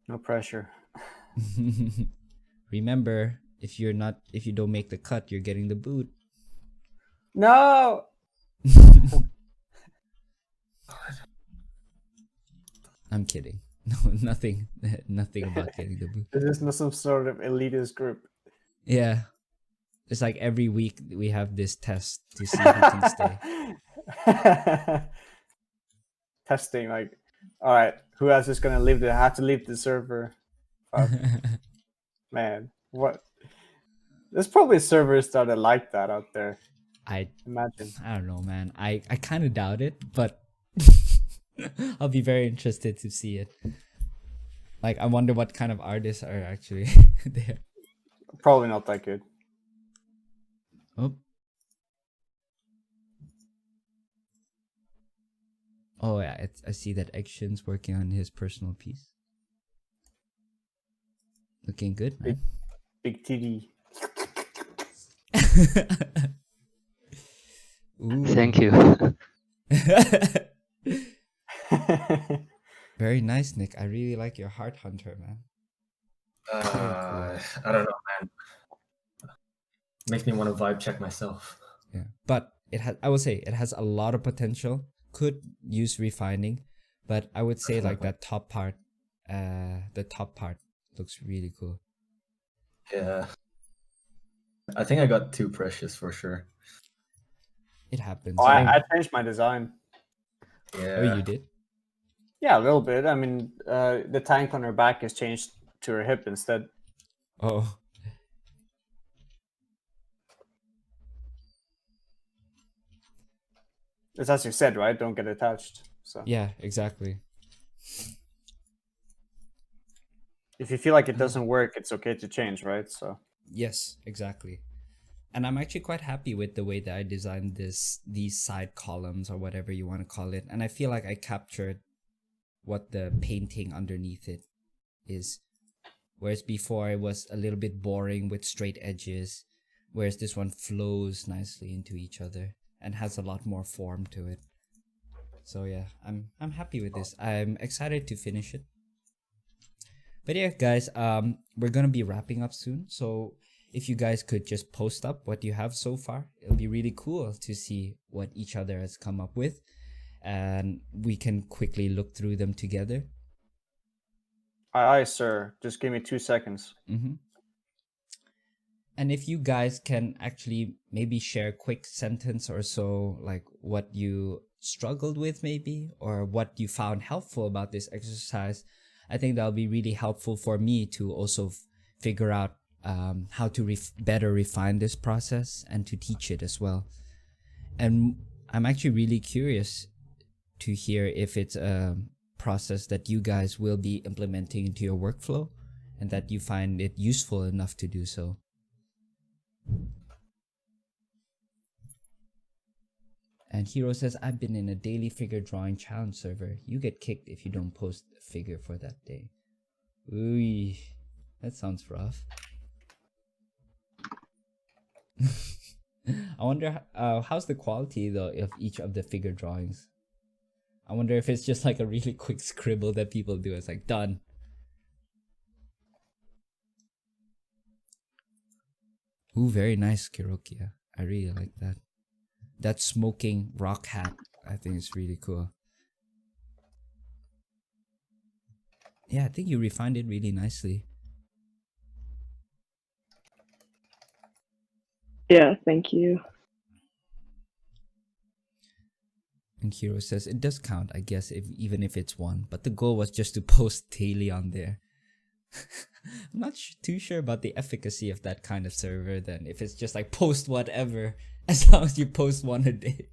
No pressure. Remember, if you don't make the cut, you're getting the boot. No! I'm kidding. No, nothing about getting the boot. This is not some sort of elitist group. Yeah. It's like every week we have this test to see who can stay. Testing, like, all right, who else is gonna leave have to leave the server? Man, what? There's probably servers that are like that out there. I Imagine. don't know, man. I kind of doubt it, but I'll be very interested to see it. Like, I wonder what kind of artists are actually there. Probably not that good. Oh. Oh yeah, I see that Action's working on his personal piece. Looking good, man. Big TD. Thank you. Very nice, Nick. I really like your Heart Hunter, man. I don't know, man. Makes me want to vibe check myself. Yeah, but I would say it has a lot of potential. Could use refining, but I would say like that top part, the top part looks really cool. Yeah. I think I got too precious for sure. It happens. Oh, I changed my design. Yeah. Oh, you did? Yeah, a little bit. I mean, the tank on her back is changed to her hip instead. Oh. It's as you said, right? Don't get attached. So Yeah, exactly. if you feel like it doesn't work, it's okay to change, right? So Yes, exactly. And I'm actually quite happy with the way that I designed these side columns or whatever you want to call it. And I feel like I captured what the painting underneath it is. Whereas before it was a little bit boring with straight edges, whereas this one flows nicely into each other and has a lot more form to it. So yeah, I'm happy with this. I'm excited to finish it. But But yeah, guys, we're gonna be wrapping up soon. So if you guys could just post up what you have so far, it'll be really cool to see what each other has come up with, and we can quickly look through them together. Aye, sir. Just give me 2 seconds. Mm-hmm. And if you guys can actually maybe share a quick sentence or so, like what you struggled with maybe, or what you found helpful about this exercise, I think that'll be really helpful for me to also figure out how to better refine this process and to teach it as well. And I'm actually really curious to hear if it's a process that you guys will be implementing into your workflow and that you find it useful enough to do so. And Hero says, I've been in a daily figure drawing challenge server. You get kicked if you don't post a figure for that day. Ooh, that sounds rough. I wonder how's the quality though of each of the figure drawings. I wonder if it's just like a really quick scribble that people do. It's like done. Ooh, very nice, Kirokia. I really like that. That smoking rock hat, I think is really cool. Yeah, I think you refined it really nicely. Yeah, thank you. And Hiro says, it does count, I guess, even if it's one. But the goal was just to post daily on there. I'm not too sure about the efficacy of that kind of server then. If it's just like post whatever, as long as you post one a day.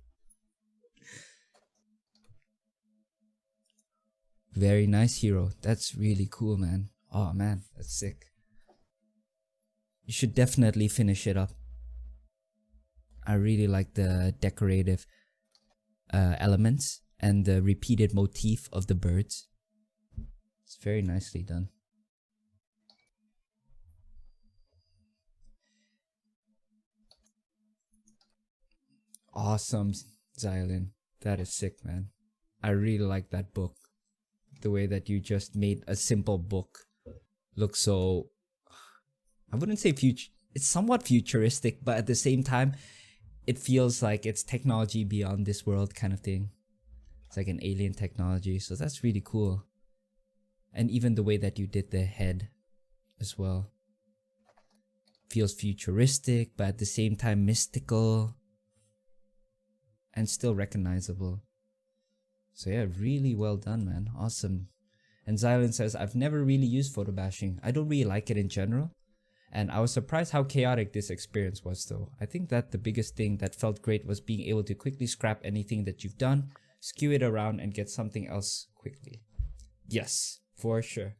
Very nice, Hero. That's really cool, man. Oh man, that's sick. You should definitely finish it up. I really like the decorative elements and the repeated motif of the birds. It's very nicely done. Awesome, Xylin. That is sick, man. I really like that book. The way that you just made a simple book look so... I wouldn't say it's somewhat futuristic, but at the same time, it feels like it's technology beyond this world kind of thing. It's like an alien technology, so that's really cool. And even the way that you did the head as well. Feels futuristic, but at the same time mystical. And still recognizable. So yeah, really well done, man. Awesome. And Xylin says, I've never really used photo bashing. I don't really like it in general. And I was surprised how chaotic this experience was though. I think that the biggest thing that felt great was being able to quickly scrap anything that you've done, skew it around and get something else quickly. Yes, for sure.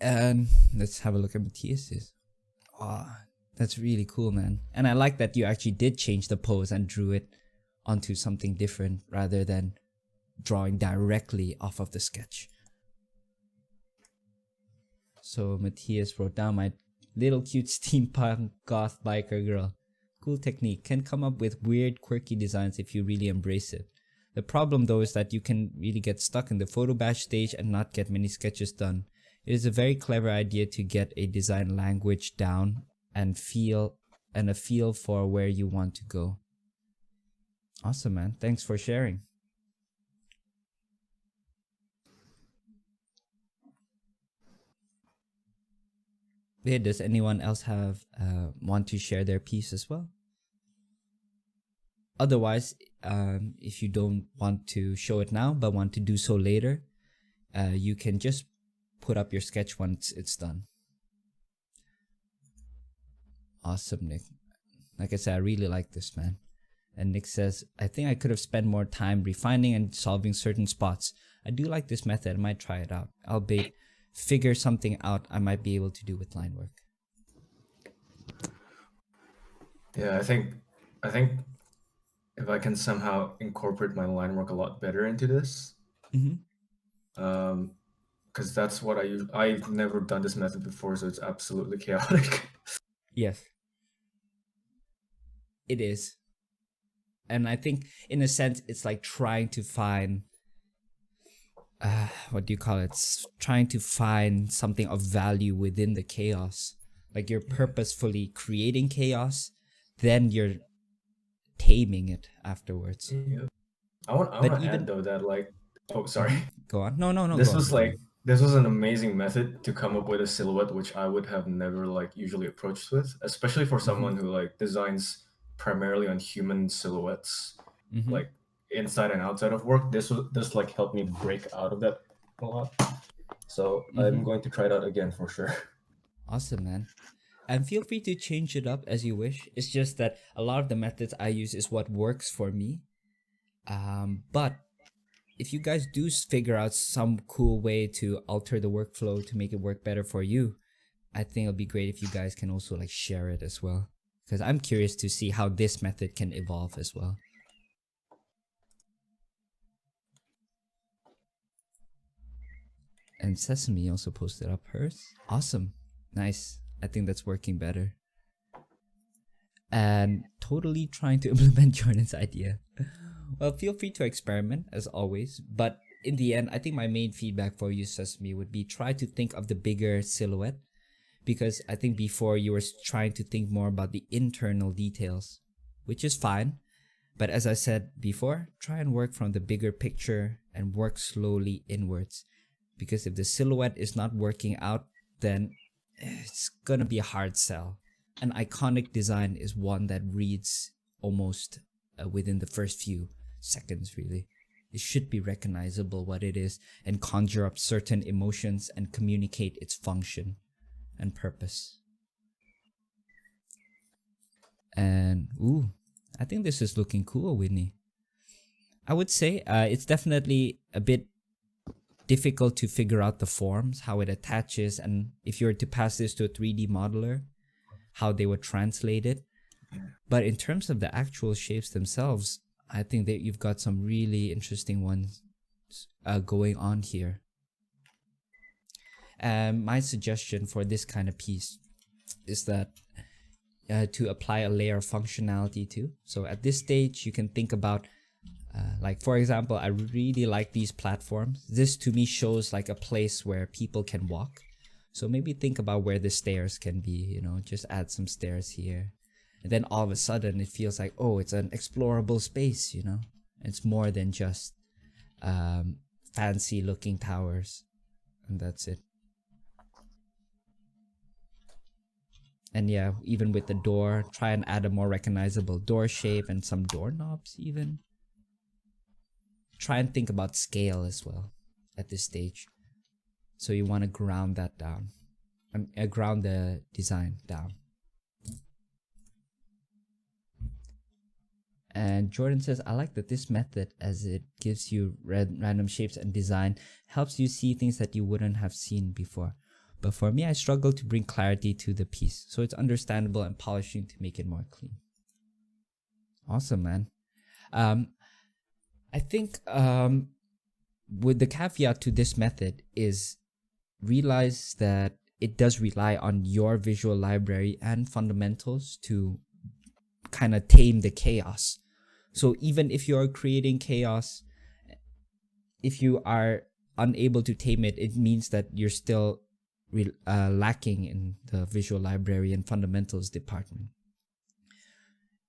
And let's have a look at Matthias's. That's really cool, man. And I like that you actually did change the pose and drew it onto something different rather than drawing directly off of the sketch. So Matthias wrote down, my little cute steampunk goth biker girl. Cool technique. Can come up with weird quirky designs if you really embrace it. The problem though is that you can really get stuck in the photo bash stage and not get many sketches done. It is a very clever idea to get a design language down and a feel for where you want to go. Awesome, man. Thanks for sharing. Yeah, does anyone else have want to share their piece as well? Otherwise, if you don't want to show it now but want to do so later, you can just put up your sketch once it's done. Awesome, Nick. Like I said, I really like this, man. And Nick says, I think I could have spent more time refining and solving certain spots. I do like this method. I might try it out. Albeit, figure something out I might be able to do with line work. Yeah, I think if I can somehow incorporate my line work a lot better into this, because that's what I've never done this method before, so it's absolutely chaotic. Yes, it is. And I think in a sense it's like trying to find what do you call it? Trying to find something of value within the chaos. Like you're purposefully creating chaos, then you're taming it afterwards. Yeah. I want But to even- add though that like, oh sorry, Go on. No. this Go was on. like this was an amazing method to come up with a silhouette which I would have never like usually approached with, especially for someone who like designs primarily on human silhouettes, Mhm. like inside and outside of work. This like helped me break out of that a lot. So I'm going to try it out again for sure. Awesome, man. And feel free to change it up as you wish. It's just that a lot of the methods I use is what works for me. But if you guys do figure out some cool way to alter the workflow to make it work better for you, I think it'll be great if you guys can also like share it as well. Because I'm curious to see how this method can evolve as well. And Sesame also posted up hers. Awesome. Nice. I think that's working better. And totally trying to implement Jordan's idea. Well, feel free to experiment as always. But in the end, I think my main feedback for you, Sesame, would be try to think of the bigger silhouette. Because I think before you were trying to think more about the internal details, which is fine. But as I said before, try and work from the bigger picture and work slowly inwards. Because if the silhouette is not working out, then it's gonna be a hard sell. An iconic design is one that reads almost within the first few seconds, really. It should be recognizable what it is and conjure up certain emotions and communicate its function and purpose. And I think this is looking cool, Whitney. I would say it's definitely a bit difficult to figure out the forms, how it attaches, and if you were to pass this to a 3D modeler, how they would translate it. But in terms of the actual shapes themselves, I think that you've got some really interesting ones going on here. And my suggestion for this kind of piece is that to apply a layer of functionality too. So at this stage, you can think about like, for example, I really like these platforms. This to me shows like a place where people can walk. So maybe think about where the stairs can be, you know, just add some stairs here. And then all of a sudden it feels like, oh, it's an explorable space, you know. It's more than just fancy looking towers. And that's it. And yeah, even with the door, try and add a more recognizable door shape and some doorknobs even. Try and think about scale as well at this stage. So you want to ground that down. Ground the design down. And Jordan says, I like that this method, as it gives you random shapes and design, helps you see things that you wouldn't have seen before. But for me, I struggle to bring clarity to the piece. So it's understandable and polishing to make it more clean. Awesome, man. I think with the caveat to this method is realize that it does rely on your visual library and fundamentals to kind of tame the chaos. So even if you're creating chaos, if you are unable to tame it, it means that you're still lacking in the visual library and fundamentals department.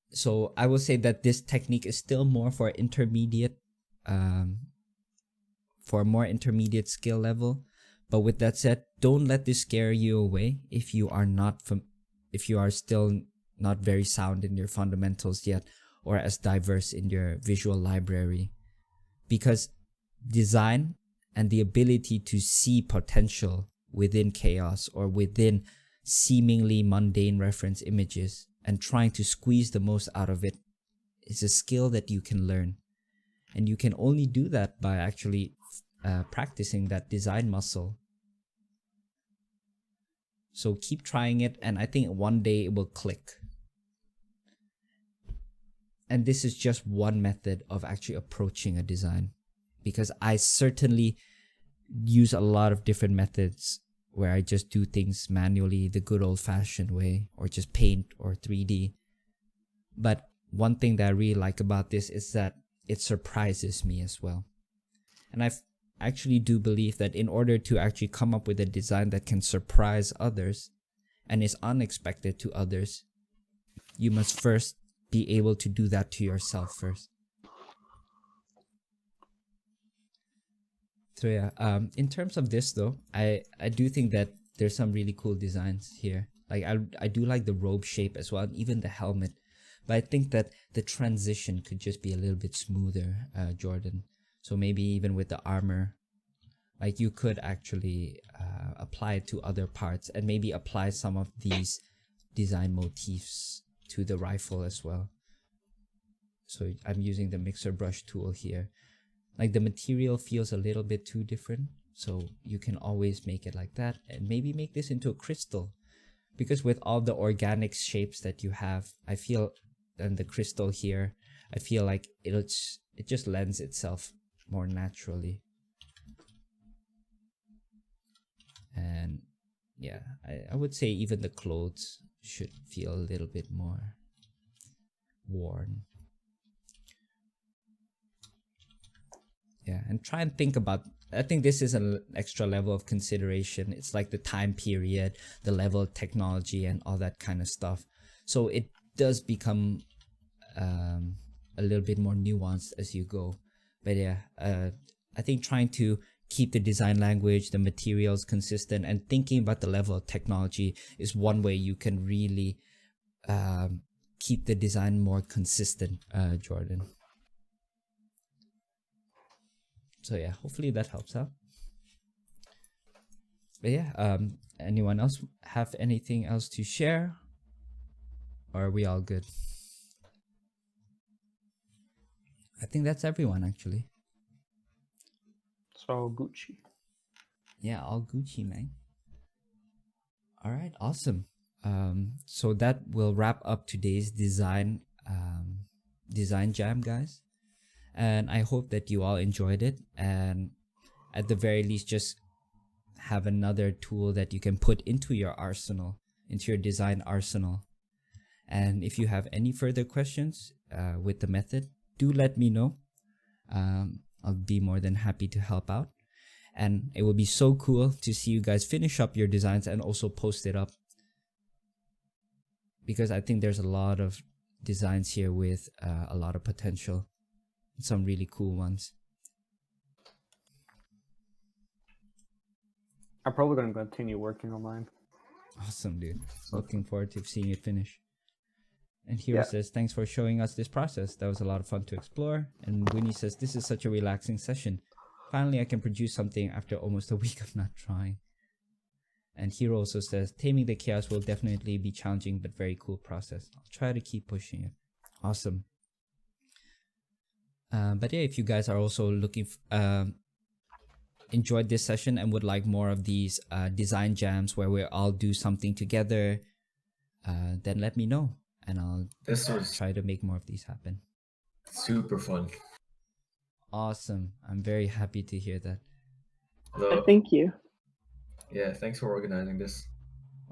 So I will say that this technique is still more for intermediate, for a more intermediate skill level. But with that said, don't let this scare you away if you are if you are still not very sound in your fundamentals yet, or as diverse in your visual library. Because design and the ability to see potential within chaos or within seemingly mundane reference images and trying to squeeze the most out of it is a skill that you can learn. And you can only do that by actually practicing that design muscle. So keep trying it, and I think one day it will click. And this is just one method of actually approaching a design, because I certainly use a lot of different methods where I just do things manually, the good old-fashioned way, or just paint or 3D. But one thing that I really like about this is that it surprises me as well. And actually do believe that in order to actually come up with a design that can surprise others and is unexpected to others, you must first be able to do that to yourself first. So yeah, in terms of this though, I do think that there's some really cool designs here. Like I do like the robe shape as well, and even the helmet. But I think that the transition could just be a little bit smoother, Jordan. So maybe even with the armor, like you could actually apply it to other parts and maybe apply some of these design motifs to the rifle as well. So I'm using the mixer brush tool here. Like the material feels a little bit too different, so you can always make it like that and maybe make this into a crystal, because with all the organic shapes that you have, I feel, and the crystal here, I feel like it just lends itself more naturally. And yeah, I would say even the clothes should feel a little bit more worn. Yeah, and try and think about, I think this is an extra level of consideration. It's like the time period, the level of technology, and all that kind of stuff. So it does become a little bit more nuanced as you go. But yeah, I think trying to keep the design language, the materials consistent, and thinking about the level of technology is one way you can really keep the design more consistent, Jordan. So yeah, hopefully that helps out. But yeah, anyone else have anything else to share? Or are we all good? I think that's everyone actually. So Gucci. Yeah, all Gucci, man. All right, awesome. So that will wrap up today's design jam, guys. And I hope that you all enjoyed it, and at the very least just have another tool that you can put into your arsenal, into your design arsenal. And if you have any further questions with the method, do let me know. I'll be more than happy to help out. And it will be so cool to see you guys finish up your designs and also post it up, because I think there's a lot of designs here with a lot of potential. Some really cool ones. I'm probably going to continue working on mine. Awesome, dude. Looking forward to seeing it finish. And Hero says, thanks for showing us this process. That was a lot of fun to explore. And Winnie says, this is such a relaxing session. Finally, I can produce something after almost a week of not trying. And Hero also says, taming the chaos will definitely be challenging, but very cool process. I'll try to keep pushing it. Awesome. But yeah, if you guys are also looking enjoyed this session and would like more of these design jams where we all do something together, then let me know and I'll try to make more of these happen. Super fun. Awesome. I'm very happy to hear that. Thank you. Yeah, thanks for organizing this.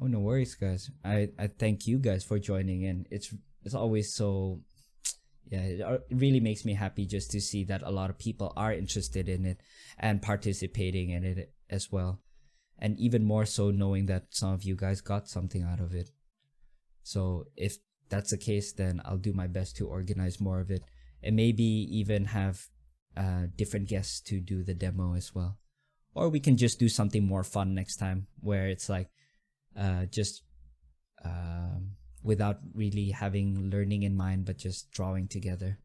Oh, no worries, guys. I thank you guys for joining in. It's always so... Yeah, it really makes me happy just to see that a lot of people are interested in it and participating in it as well. And even more so knowing that some of you guys got something out of it. So if that's the case, then I'll do my best to organize more of it. And maybe even have different guests to do the demo as well. Or we can just do something more fun next time where it's like without really having learning in mind, but just drawing together.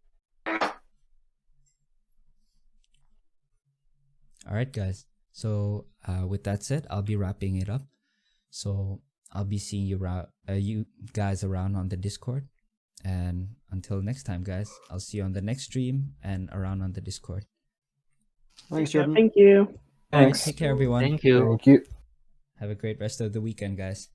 Alright guys, so with that said, I'll be wrapping it up. So I'll be seeing you guys around on the Discord. And until next time guys, I'll see you on the next stream and around on the Discord. Thanks, Jordan. Thank you. Alright, take care everyone. Thank you. Thank you. Have a great rest of the weekend guys.